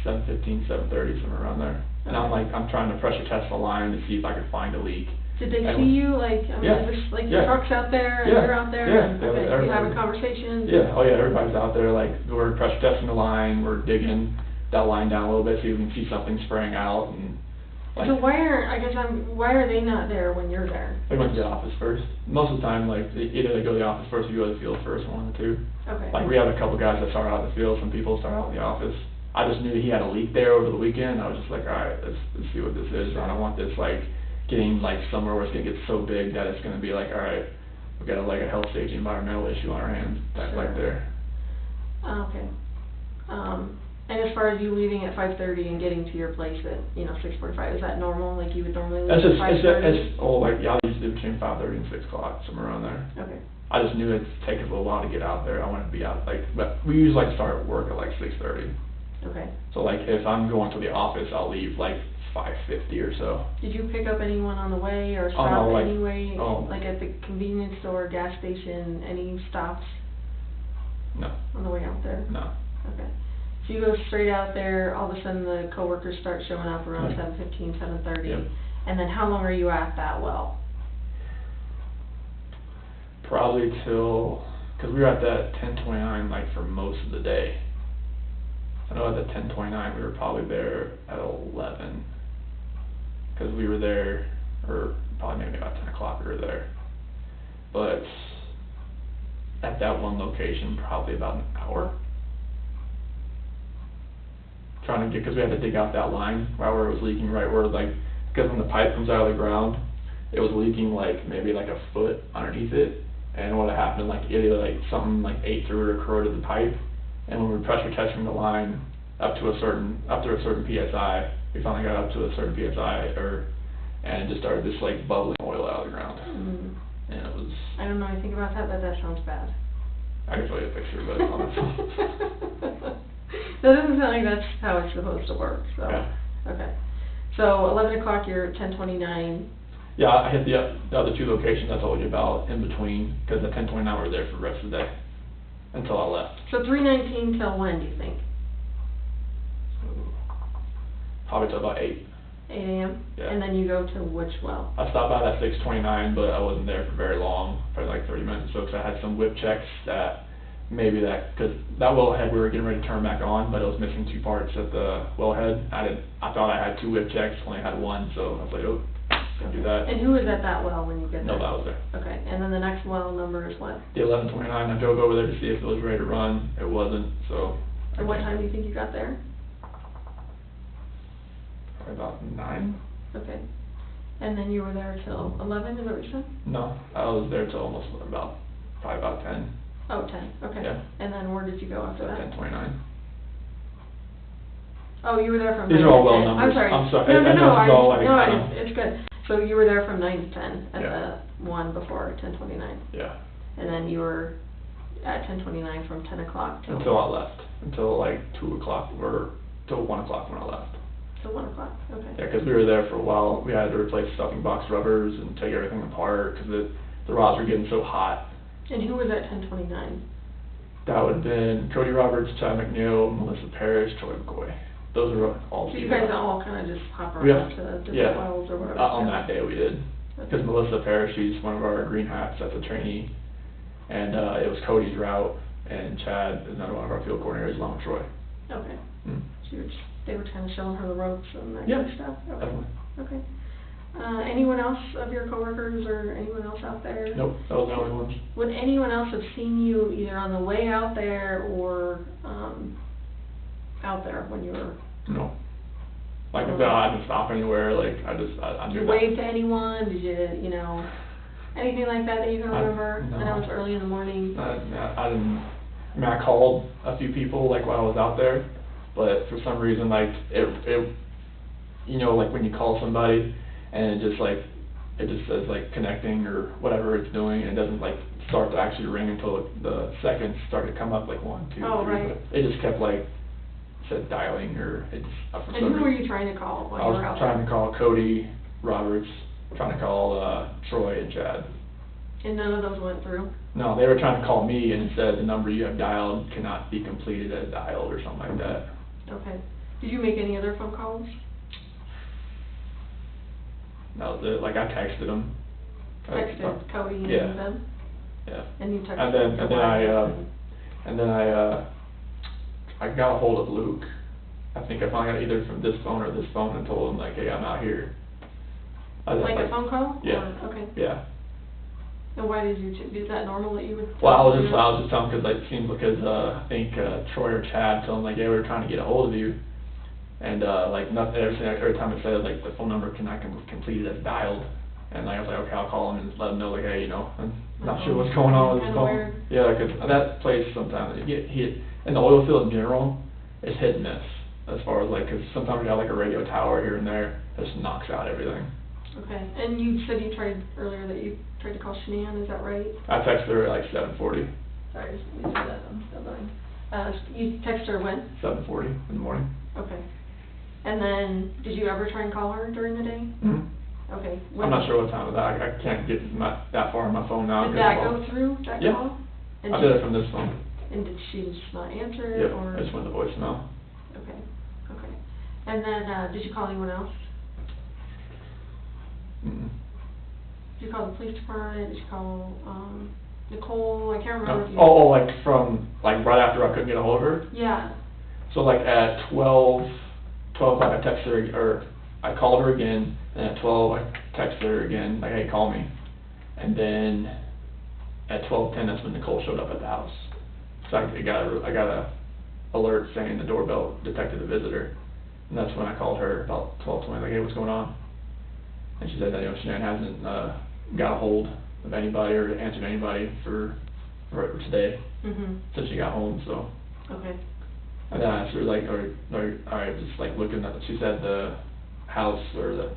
7:15, 7:30, somewhere around there. And I'm trying to pressure test the line to see if I could find a leak. Did they And see you, like, I mean, Yeah, is this, like, yeah. your truck's out there, and Yeah, you're out there, yeah, and, yeah, okay, you everybody. having conversations? Yeah, oh yeah, everybody's out there, like, we're pressure testing the line, we're digging that line down a little bit so you can see something spraying out, and like, So why are they not there when you're there? they went to the office first. Most of the time, like, either they go to the office first or you go to the field first, one of the two. Okay. Like, we have a couple guys that start out in the field, some people start out in the office. I just knew he had a leak there over the weekend, I was just like, alright, let's see what this is. I don't want this, like, getting, like, somewhere where it's gonna get so big that it's gonna be like, alright, we got, like, a health safety environmental issue on our hands, that, like, there. Okay. And as far as you leaving at 5:30 and getting to your place at, 6:45, is that normal, like you would normally leave That's at just, 5:30? like, yeah, I usually do between 5:30 and 6 o'clock, somewhere around there. Okay. I just knew it'd take us a little while to get out there, I wanted to be out, like, but we usually like to start work at like 6:30. Okay. So like, if I'm going to the office, I'll leave like 550 or so. Did you pick up anyone on the way or stop no, like- anyway? oh. Like at the convenience store, gas station, any stops No, on the way out there? no. Okay. So you go straight out there, all of a sudden the coworkers start showing up around Yep. 7:15, 7:30. Yep. And then how long are you at that well? Probably till, cause we were at that 10:29 like for most of the day. I know at the 10:29 we were probably there at 11. Cause we were there, or probably maybe about 10 o'clock we were there. But at that one location, probably about an hour. Trying to get, cause we had to dig out that line right where it was leaking, right where like, cause when the pipe comes out of the ground, it was leaking like maybe like a foot underneath it. And what had happened, like either like something like ate through it or corroded the pipe. And when we were pressure testing the line up to a certain PSI, we finally got up to a certain PSI, and it just started this like bubbling oil out of the ground. Mm. And it was, I don't know anything about that, but that sounds bad. I can show you a picture, but honestly. That doesn't sound like that's how it's supposed to work, so. Yeah. Okay. So 11 o'clock, you're at 10:29. Yeah, I hit the other two locations I told you about in between, because at 10:29 we were there for the rest of the day, until I left. So 3:19 till when, do you think? Probably till about 8. 8 a.m.? Yeah. And then you go to which well? I stopped by at 6:29, but I wasn't there for very long, probably like 30 minutes or so, because I had some whip checks that maybe because that wellhead we were getting ready to turn back on, but it was missing 2 parts at the wellhead. I thought I had 2 whip checks, only had 1, so I was like, oh, can't do that. And who is at that well when you get there? No, that was there. Okay, and then the next well number is what? The 11:29, I drove over there to see if it was ready to run. It wasn't, so. And what time do you think you got there? Probably about 9. Okay. And then you were there till 11, is that what you said? No, I was there till almost probably about 10. Oh, 10, okay. Yeah. And then where did you go after that? 10:29. Oh, you were there from These 9 are all to well 10. numbers. I'm sorry. I'm sorry. No, I know this is all like, no, it's good. So you were there from 9 to 10 at Yeah. the one before 10:29. Yeah. And then you were at 10:29 from 10 o'clock till? Until I left. Until like 2 o'clock or till 1 o'clock when I left. Till 1 o'clock, okay. Yeah, because we were there for a while. We had to replace stuffing box rubbers and take everything apart because the rods were getting so hot. And who was at 10:29? That would have been Cody Roberts, Chad McNeil, Melissa Parrish, Troy McCoy. Those are all. So you guys all kind of just hop Yeah. around to different wells or whatever? On that day we did. Okay. Because Melissa Parrish, she's one of our green hats, that's a trainee. And it was Cody's route, and Chad is another one of our field coordinators along with Troy. Okay. Mm. So they were kind of showing her the ropes and that Yeah, kind of stuff? Okay. definitely. Okay. Anyone else of your coworkers or anyone else out there? Nope, that was the only ones. Would anyone else have seen you either on the way out there or, out there when you were? No. Like I said, I didn't stop anywhere, like, I Did knew you that. wave to anyone? Did you know, anything like that you can remember? no. I know it's early in the morning. I didn't, I mean, I called a few people, like, while I was out there, but for some reason, like, it, you know, like, when you call somebody, and it just says, like, connecting, or whatever it's doing, and it doesn't, like, start to actually ring until the seconds start to come up, like, 1, 2, 3. Oh, right. But it just kept, like, said dialing, or it just, for some And who were reason. you trying to call while I you was were out there? trying to call Cody Roberts, trying to call, Troy and Chad. And none of those went through? No, they were trying to call me, and it said the number you have dialed cannot be completed as dialed, or something like that. Okay. Did you make any other phone calls? That was it, like, I texted them. Texted Cody and Yeah. them? Yeah. And you texted And then, them? I got a hold of Luke. I think I finally got either from this phone or this phone, and told him, like, hey, I'm out here. Like a phone call? Yeah. Or- Okay. Yeah. And why did you, is that normal that you would? Well, I was text just telling, because, like, it seemed because, I think, Troy or Chad told him, like, yeah, we were trying to get a hold of you. And, like, nothing, every time it said, like, the phone number cannot complete as dialed. And I was like, okay, I'll call him and let him know, like, hey, you know, I'm not sure what's going on with his Kinda phone. weird. Yeah, because that place sometimes, you get hit, in the oil field in general, it's hit and miss. As far as, like, because sometimes you have, like, a radio tower here and there, that just knocks out everything. Okay, and you said you tried earlier that you tried to call Shanann, is that right? I texted her at, like, 7:40, Sorry, just let me do that, I'm still going. You texted her when? 7:40 in the morning. Okay. And then, did you ever try and call her during the day? Mm-hmm. Okay. I'm not sure what time of that, I can't get that far on my phone now. Did that go through, that Yeah. call? And I did it from this phone. And did she just not answer it, Yep, or? I just went to voicemail. Okay, okay. And then, did you call anyone else? Mm-mm. Did you call the police department? Did you call, Nicole? I can't remember if you. Oh, like from, like right after I couldn't get a hold of her? Yeah. So like at 12 o'clock I texted her, or I called her again, and at 12 I texted her again, like, hey, call me. And then at 12:10, that's when Nicole showed up at the house. So I got a alert saying the doorbell detected a visitor. And that's when I called her about 12:20, like, hey, what's going on? And she said that, Shanann hasn't got a hold of anybody or answered anybody for today, since she got home, so. Okay. And then I asked her, like, I was just like looking at, she said the house or the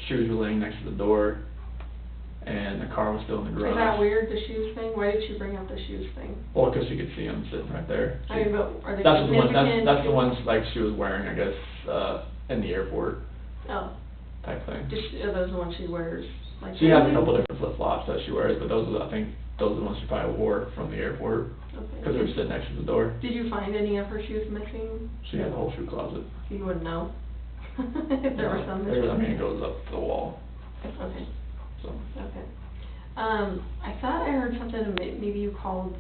shoes were laying next to the door, and the car was still in the garage. Is that weird, the shoes thing? Why did she bring up the shoes thing? Well, because she could see them sitting right there. I mean, but are they That's the one. significant? That's the ones like she was wearing, I guess, in the airport Oh. type thing. Are those the ones she wears? Like She has a daily? couple different flip flops that she wears, but I think those are the ones she probably wore from the airport Okay. because they were sitting next to the door. Did you find any of her shoes missing? She had the whole shoe closet. You wouldn't know if there were some missing. I mean, it goes up to the wall. Okay. So. Okay. I thought I heard something, maybe you called,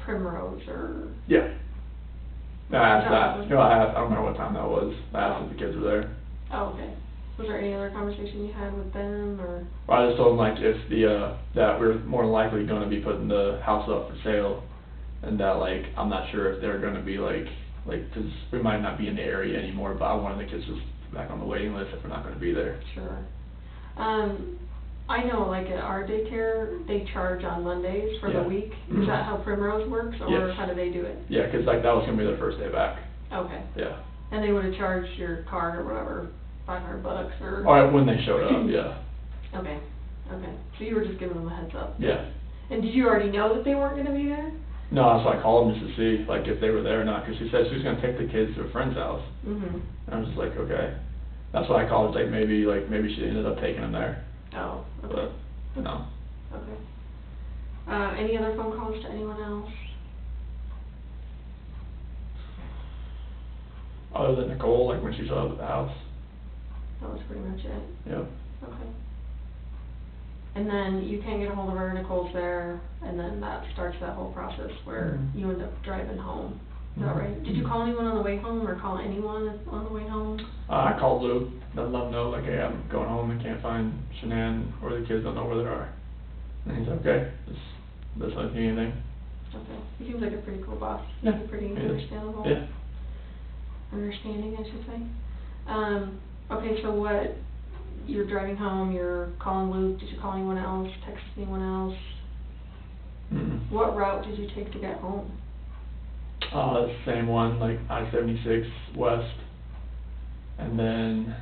Primrose or. Yeah. I asked No. that. You know, I don't remember what time that was. I asked if the kids were there. Oh, okay. Was there any other conversation you had with them, or? Well, I just told them like if that we're more than likely gonna be putting the house up for sale, and that like I'm not sure if they're gonna be like 'cause we might not be in the area anymore, but I wanted the kids just back on the waiting list if we're not gonna be there. Sure. I know, like, at our daycare, they charge on Mondays for the Yeah. week. Mhm. Is that how Primrose works, or Yes. how do they do it? Yeah, 'cause like that was gonna be their first day back. Okay. Yeah. And they would've charged your card or whatever, $500 or? All right, when they showed up, yeah. Okay, okay. So you were just giving them a heads up? Yeah. And did you already know that they weren't gonna be there? No, so I called them just to see like if they were there or not, 'cause she said she was gonna take the kids to a friend's house. And I was just like, okay. That's why I called, like maybe she ended up taking them there, Oh, okay. but no. Okay. Any other phone calls to anyone else? Other than Nicole, like when she showed up at the house. That was pretty much it? Yep. Okay. And then you can't get a hold of her, Nicole's there, and then that starts that whole process where Mhm. you end up driving home. Is that Mhm. right? Did you call anyone on the way home, or call anyone on the way home? I called Lou, let them know, like, hey, I'm going home, I can't find Shanann or the kids, don't know where they are. And he's like, okay, this doesn't need anything. Okay. He seems like a pretty cool boss. Yeah, He's pretty he is. understandable. Yeah. Understanding, I should say. Okay, so you're driving home, you're calling Luke, did you call anyone else, text anyone else? Mm-mm. What route did you take to get home? Same one, like I-76 west, and then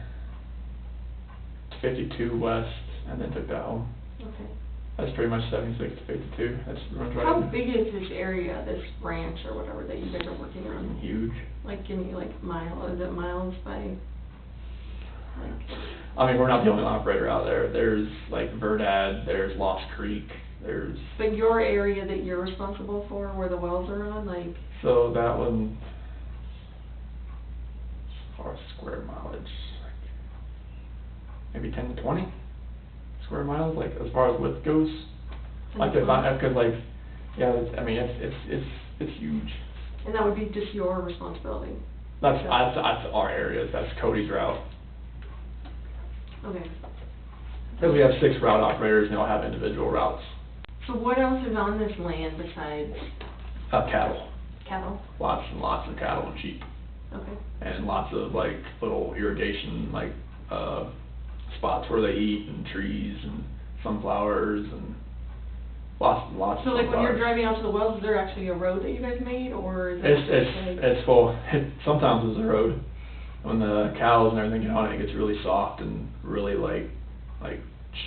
52 west, and then took that home. Okay. That's pretty much 76 to 52, that's runs right How in. big is this area, this ranch or whatever that you guys are working on? Huge. Like, give me like is it miles by, like? I mean, we're not the only operator out there. There's like Verdad, there's Lost Creek, there's, But your area that you're responsible for, where the wells are on, like? so that one, as far as square mileage, like maybe 10 to 20 square miles, like as far as width goes. 10 Like to if 20? cause like, yeah, I mean, it's huge. And that would be just your responsibility? That's our area, that's Cody's route. Okay. Cause we have 6 route operators and they all have individual routes. So what else is on this land besides Cattle. cattle? Lots and lots of cattle and sheep. Okay. And lots of like little irrigation, like, spots where they eat, and trees, and sunflowers, and lots and lots of So like when you're sunflowers. driving out to the wells, is there actually a road that you guys made, or is it just like? It's full, sometimes it's a road. When the cows and everything get on it, it gets really soft and really like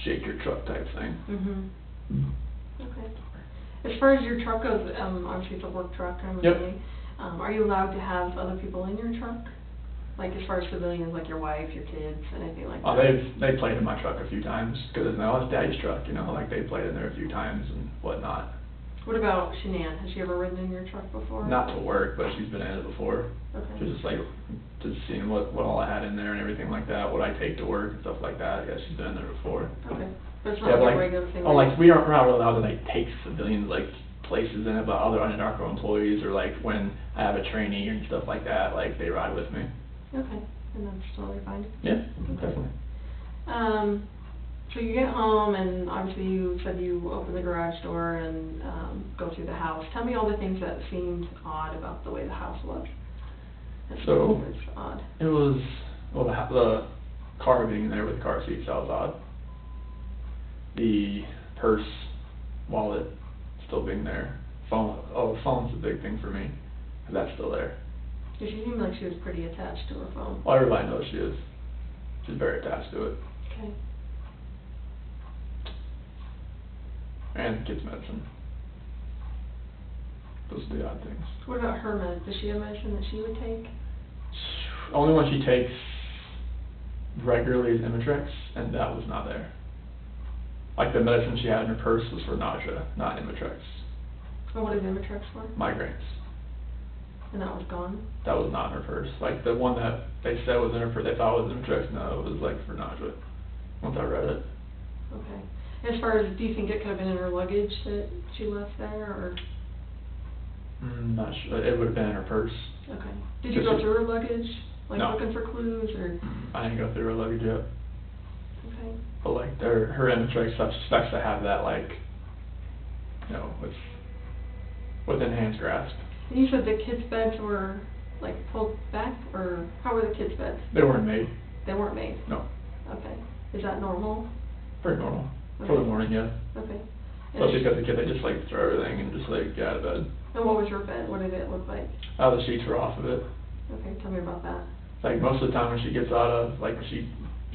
shake your truck type thing. Okay. As far as your truck goes, obviously it's a work truck, I'm Yep. assuming. Are you allowed to have other people in your truck? Like as far as civilians, like your wife, your kids, anything like Oh, that? they've played in my truck a few times, cause it's Daddy's truck, you know, like they played in there a few times and whatnot. What about Shanann? Has she ever ridden in your truck before? Not to work, but she's been in it before. Okay. Just like, just seeing what all I had in there and everything like that, what I take to work and stuff like that, yeah, she's been in there before. Okay. But it's Yeah, not but like a like, regular thing? oh, like, we're not really allowed to like take civilians like places in it, but other UNADARCO employees, or like when I have a trainee and stuff like that, like they ride with me. Okay, and that's totally fine. Yeah, Okay. definitely. So you get home, and obviously you said you open the garage door and, go through the house. Tell me all the things that seemed odd about the way the house looked. So- It's odd. It was, well, the car being there with car seats, that was odd. The purse, wallet, still being there. Phone's a big thing for me, 'cause that's still there. Cause she seemed like she was pretty attached to her phone. Well, everybody knows she is. She's very attached to it. Okay. And kids' medicine. Those are the odd things. What about her meds? Does she have medicine that she would take? Only one she takes regularly is Imitrex, and that was not there. Like the medicine she had in her purse was for nausea, not Imitrex. Or what is Imitrex for? Migraines. And that was gone? That was not in her purse. Like the one that they said was in her purse, they thought was Imitrex, no, it was like for nausea. Once I read it. Okay. As far as, do you think it could have been in her luggage that she left there, or? Not sure, it would have been in her purse. Okay. Did you go through her luggage? Like No. looking for clues, or? I didn't go through her luggage yet. Okay. But like her Imitrex stuff suspects to have that like, you know, within hand's grasp. And you said the kids' beds were like pulled back, or how were the kids' beds? They weren't made, They weren't made? no, Okay. Is that normal? pretty normal, for the Okay. morning, yeah. Okay. Especially because the kids, they just like throw everything and just like get out of bed. And what was your bed? What did it look like? The sheets were off of it. Okay, tell me about that. Like most of the time when she gets out of, like when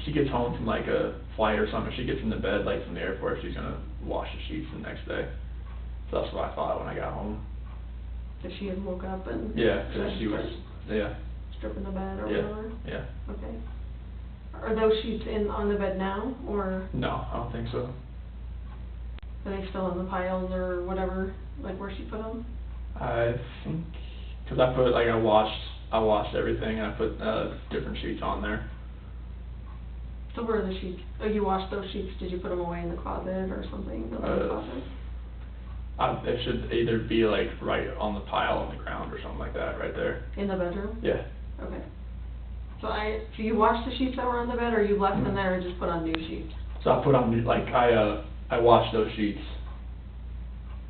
she gets home from like a flight or something, she gets into bed like from the airport, she's gonna wash the sheets the next day. So that's what I thought when I got home. If she had woke up and. Yeah, 'cause she was, yeah, Stripping the bed or yeah, whatever? yeah. Okay. Are those sheets on the bed now, or No, I don't think so. are they still in the piles or whatever, like where she put them? I think, cause I washed everything and I put, different sheets on there. So where are the sheets? Oh, you washed those sheets, did you put them away in the closet or something, in the closet? It should either be like right on the pile on the ground or something like that, right there. In the bedroom? Yeah. Okay. So you washed the sheets that were on the bed, or you left them there and just put on new sheets? So I put on, like, I washed those sheets.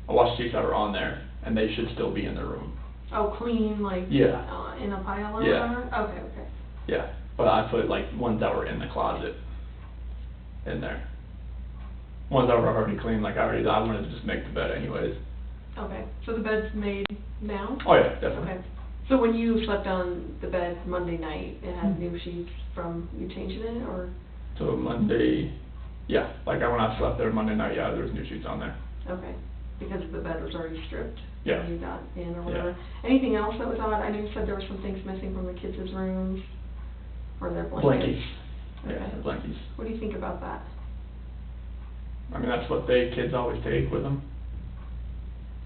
I washed sheets that were on there, and they should still be in the room. Oh, clean, like, Yeah. In a pile or Yeah. whatever? Okay, okay. Yeah, but I put like ones that were in the closet in there. Ones that were already clean, like I wanted to just make the bed anyways. Okay, so the bed's made now? Oh yeah, definitely. Okay. So when you slept on the bed Monday night, it had new sheets from you changing it, or? So Monday, yeah, like when I slept there Monday night, yeah, there was new sheets on there. Okay, because the bed was already stripped? Yeah. When you got in or Yeah. whatever? Anything else that was odd? I know you said there were some things missing from the kids' rooms, or their blankets. Blankies. Yeah, Okay. the blankies. What do you think about that? I mean, that's what kids always take with them.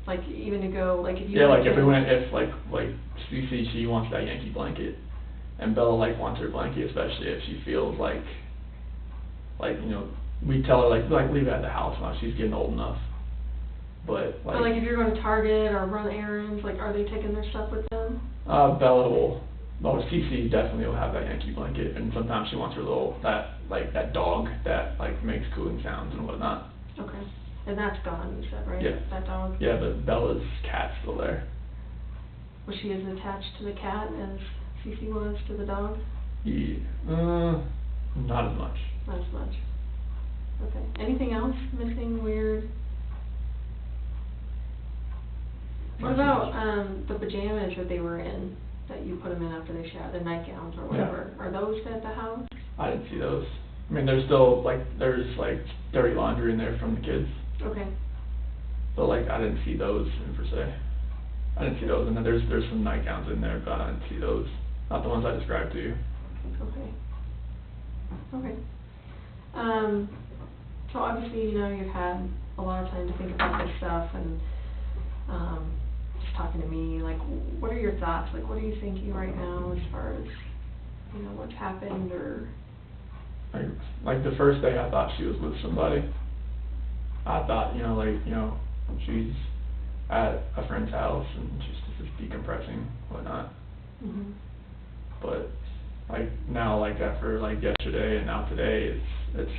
Like, even to go, like, if you. Yeah, went like if to- we went, if like Cece, she wants that Yankee blanket, and Bella like wants her blanket, especially if she feels like, you know, we tell her like leave it at the house now, she's getting old enough. But But like, if you're going to Target or run errands, like, are they taking their stuff with them? Bella will, well, Cece definitely will have that Yankee blanket, and sometimes she wants her little, that dog that like makes cooling sounds and whatnot. Okay, and that's gone, you said, right? Yeah. That dog? Yeah, but Bella's cat's still there. Was she as attached to the cat as Cece was to the dog? Yeah, not as much. Not as much. Okay, anything else missing, weird? What about, the pajamas that they were in, that you put them in after they showered, the nightgowns or whatever? Are those at the house? I didn't see those. I mean, there's still, there's dirty laundry in there from the kids, Okay, but I didn't see those per se. I didn't see those, and then there's some nightgowns in there, but I didn't see those. not the ones I described to you. Okay. Okay. So obviously, you know, you've had a lot of time to think about this stuff and, just talking to me, like, what are your thoughts? Like, what are you thinking right now as far as, you know, what's happened or? Like the first day I thought she was with somebody. I thought, you know, like, you know, she's at a friend's house and she's just decompressing, whatnot. Mhm. But like now, like after like yesterday and now today, it's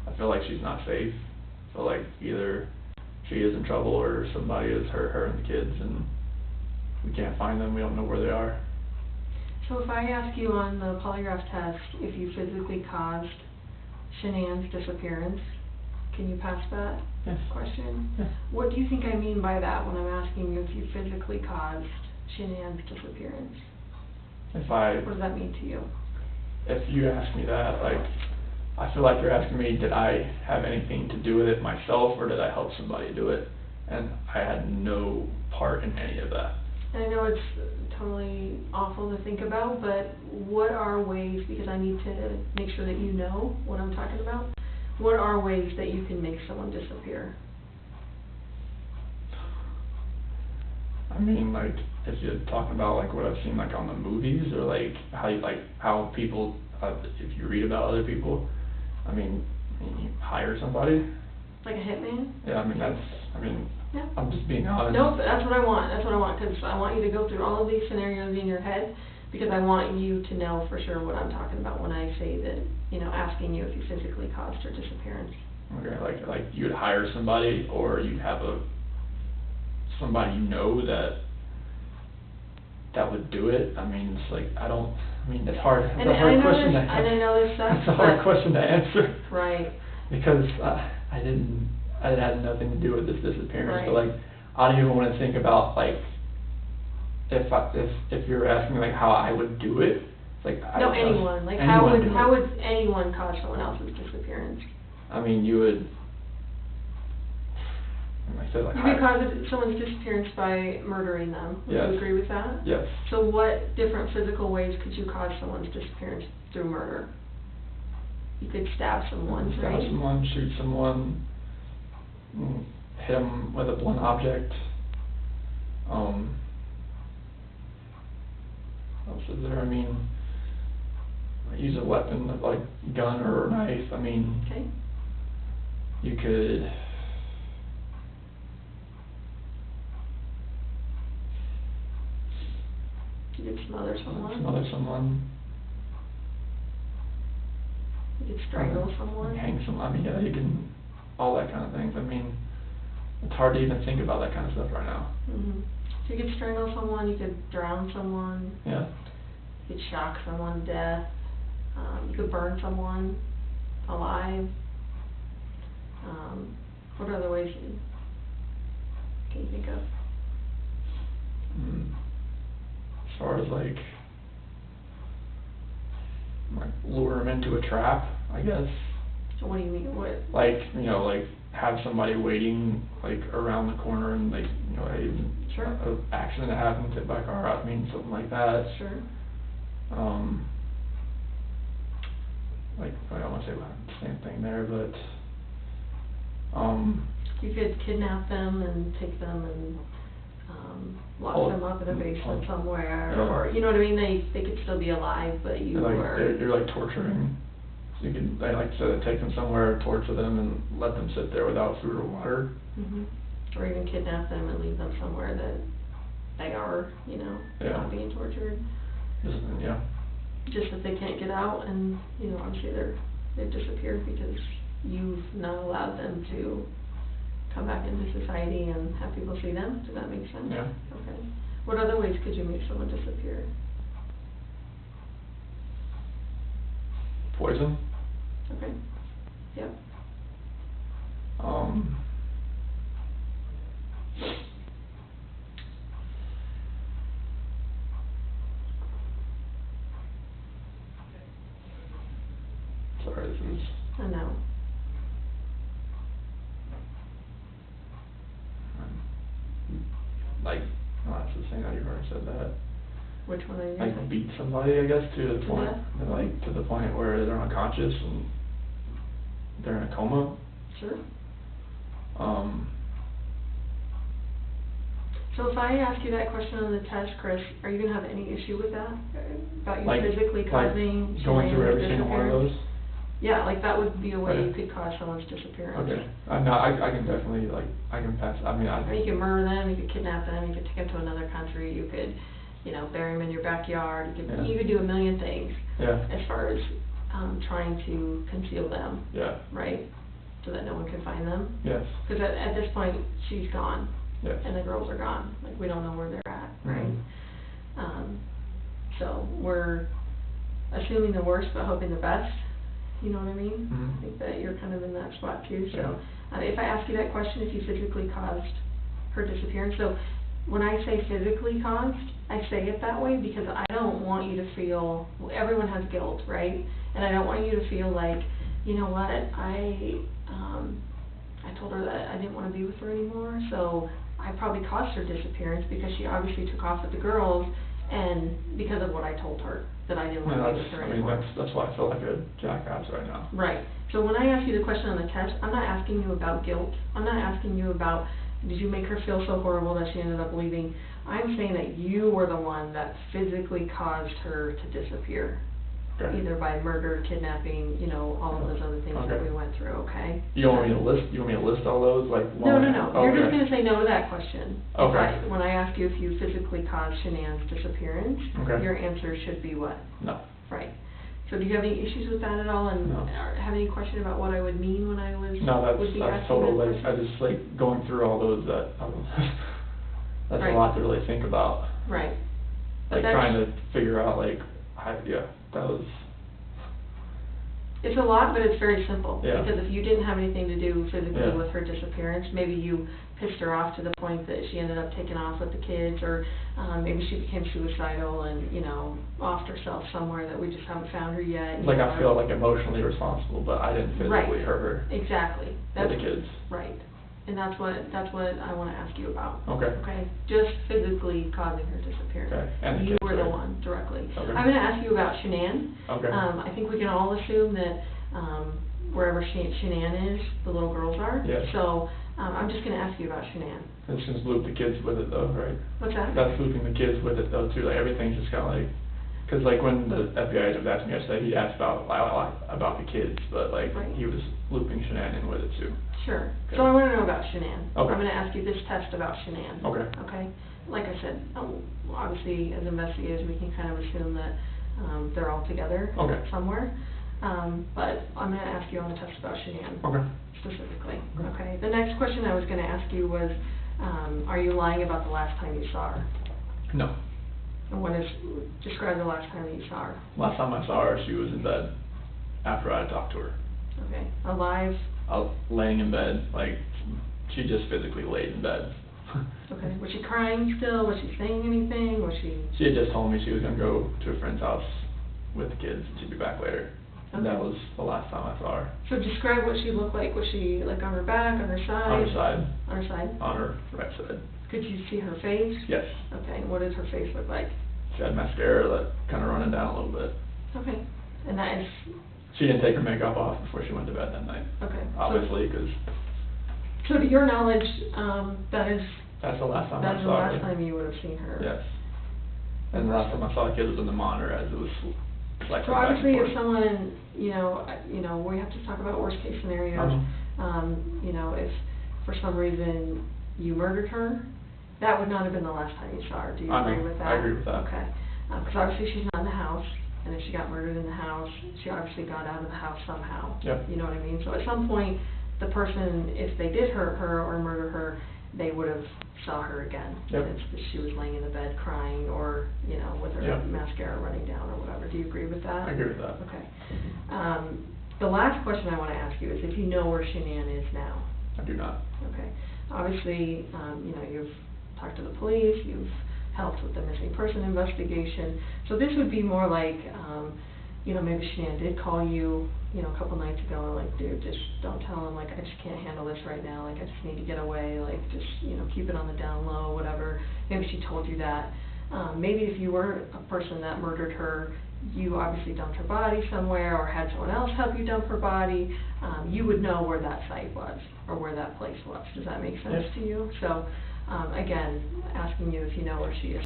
I feel like she's not safe. I feel like either she is in trouble or somebody has hurt her and the kids, and we can't find them. We don't know where they are. So if I ask you on the polygraph test if you physically caused Shanann's disappearance, can you pass that Yes. question? Yes. What do you think I mean by that when I'm asking you if you physically caused Shanann's disappearance? What does that mean to you? If you ask me that, like, I feel like you're asking me, did I have anything to do with it myself, or did I help somebody do it? And I had no part in any of that. And I know it's totally awful to think about, but what are ways, because I need to make sure that you know what I'm talking about, what are ways that you can make someone disappear? I mean, like, if you're talking about like what I've seen like on the movies, or like how people, if you read about other people, I mean, you hire somebody. Like a hitman? Yeah, I mean Yeah. I'm just being honest. No, but that's what I want, because I want you to go through all of these scenarios in your head, because I want you to know for sure what I'm talking about when I say that, you know, asking you if you physically caused her disappearance. Okay, like you'd hire somebody, or you'd have somebody you know that would do it. I mean, it's like, it's hard, it's a hard question to answer. And I know this sucks, It's a hard question to answer. Right. Because it had nothing to do with this disappearance. Right. But like, I don't even want to think about like, if you're asking like how I would do it, it's like No, anyone, like how anyone do would it. anyone cause someone else's disappearance? I mean, you would, like I said, like You could cause someone's disappearance by murdering them. Would Yes. you agree with that? Yes. So what different physical ways could you cause someone's disappearance through murder? You could stab someone, Stab right? someone, shoot someone, hit them with a blunt object. What else is there? I mean, use a weapon like gun or knife. I mean, Okay. you could. You could smother someone. Smother someone. You could strangle someone. Hang someone. I mean, yeah, you can, all that kind of things. I mean, it's hard to even think about that kind of stuff right now. Mhm. So you could strangle someone. You could drown someone. Yeah. You could shock someone to death. You could burn someone alive. What other ways can you think of? As far as like lure them into a trap, I guess. So what do you mean? What? Like, you know, like have somebody waiting like around the corner and like, you know, Sure. a accident that happens, hit by a car, I mean, something like that. Sure. Like, I don't want to say the same thing there, but You could kidnap them and take them and lock them up in a basement somewhere, yeah. or you know what I mean. They could still be alive, but you you're like torturing. So you could, like I said, take them somewhere, torture them, and let them sit there without food or water. Mhm. Or even kidnap them and leave them somewhere that they are, you know, Yeah. not being tortured. Yeah. Just that they can't get out, and you know, obviously they've disappeared because you've not allowed them to come back into society and have people see them. Does that make sense? Yeah. Okay. What other ways could you make someone disappear? Poison. Okay. Yep. Sorry, this is. I know. Like, no, that's the same. You've already said that. Which one are you like saying? beat somebody, I guess, to the To point, death? like to the point where they're unconscious and they're in a coma. Sure. Um, So if I ask you that question on the test, Chris, are you gonna have any issue with that? About you like physically causing going through every single one of those. disappearance? Yeah, like that would be a way you Okay. could cause someone's disappearance. Okay. No, I can definitely I can pass. I mean, Or you could murder them, you could kidnap them, you could take them to another country, you could, bury them in your backyard, Yeah. you could do a million things Yeah. as far as, trying to conceal them, Yeah. right? So that no one can find them. Yes. Cause at this point, she's gone. Yes. And the girls are gone, like, we don't know where they're at, right? Mhm. So we're assuming the worst, but hoping the best, you know what I mean? Mhm. I think that you're kind of in that spot too, so, Yeah. if I ask you that question, if you physically caused her disappearance, so when I say physically caused, I say it that way because I don't want you to feel, everyone has guilt, right? And I don't want you to feel like, you know what, I told her that I didn't wanna be with her anymore, so I probably caused her disappearance because she obviously took off with the girls and because of what I told her, that I didn't wanna be with her anymore. That's why I feel like a jackass right now. Right, so when I ask you the question on the test, I'm not asking you about guilt, I'm not asking you about, did you make her feel so horrible that she ended up leaving? I'm saying that you were the one that physically caused her to disappear. Okay. Either by murder, kidnapping, all of those other things that Okay. we went through, okay? You want me to list all those, like, No, one? you're just Okay. gonna say no to that question. Okay. Right, when I ask you if you physically caused Shanann's disappearance, Okay. your answer should be what? No. Right. So do you have any issues with that at all, and No. or have any question about what I would mean when I was, No, would be that's asking that total, like, question? I just like going through all those that, that's Right. a lot to really think about. Right. But Like that's- trying to figure out that was, It's a lot, but it's very simple. Yeah. Because if you didn't have anything to do physically Yeah. with her disappearance, maybe you pissed her off to the point that she ended up taking off with the kids, or maybe she became suicidal and, offed herself somewhere that we just haven't found her yet. like I feel like emotionally responsible, but I didn't physically Right. hurt her Exactly. or the kids. Right. And that's what I wanna ask you about. Okay. Okay, just physically causing her disappearance. Okay, and the You kids, were the right? one directly. Okay. I'm gonna ask you about Shanann. Okay. I think we can all assume that, wherever Shanann is, the little girls are. Yes. So, I'm just gonna ask you about Shanann. It's just loop the kids with it though, right? What's that? That's looping the kids with it though too, like everything's just kinda like, cause like when the FBI agent asked me yesterday, he asked about the kids, but like, Right. he was looping Shanann in with it too. Sure. Okay. So I wanna know about Shanann. Okay. I'm gonna ask you this test about Shanann. Okay. Okay? Like I said, obviously, as investigators, we can kind of assume that, they're all together. Okay. Somewhere. But I'm gonna ask you on the test about Shanann. Okay. Specifically. Okay. Okay? The next question I was gonna ask you was, are you lying about the last time you saw her? No. And describe the last time that you saw her. Last time I saw her, she was in bed after I had talked to her. Okay? Alive? Laying in bed, like, she just physically laid in bed. Okay. Was she crying still? Was she saying anything? Was she? She had just told me she was gonna go to a friend's house with the kids, and she'd be back later. And that Okay. was the last time I saw her. So describe what she looked like. Was she like on her back, on her side? On her side, On her side? on her right side. Could you see her face? Yes. Okay, and what does her face look like? She had mascara that kinda running down a little bit. Okay, and that is, She didn't take her makeup off before she went to bed that night, okay. obviously, 'cause So to your knowledge, that's the last time I that is the saw her. last time you would have seen her? Yes. And the last time I saw the kids was in the monitor as it was like. So obviously, if someone, we have to talk about worst case scenarios. If for some reason you murdered her, that would not have been the last time you saw her. Do you I know. agree with that? I agree with that. Okay. Because obviously she's not in the house, and if she got murdered in the house, she obviously got out of the house somehow. Yep. You know what I mean? So at some point, the person, if they did hurt her or murder her, they would have saw her again. Yep. If she was laying in the bed crying or, with her Yep. mascara running down or whatever. Do you agree with that? I agree with that. Okay. The last question I want to ask you is if you know where Shanann is now. I do not. Okay. Obviously, you've talked to the police, you've helped with the missing person investigation. So this would be more like, maybe Shanann did call you, a couple nights ago and like, dude, just don't tell him, like, I just can't handle this right now, like, I just need to get away, like, just, keep it on the down low, whatever. Maybe she told you that. Maybe if you were a person that murdered her, you obviously dumped her body somewhere or had someone else help you dump her body, you would know where that site was or where that place was. Does that make sense Yes. to you? So, again, asking you if you know where she is.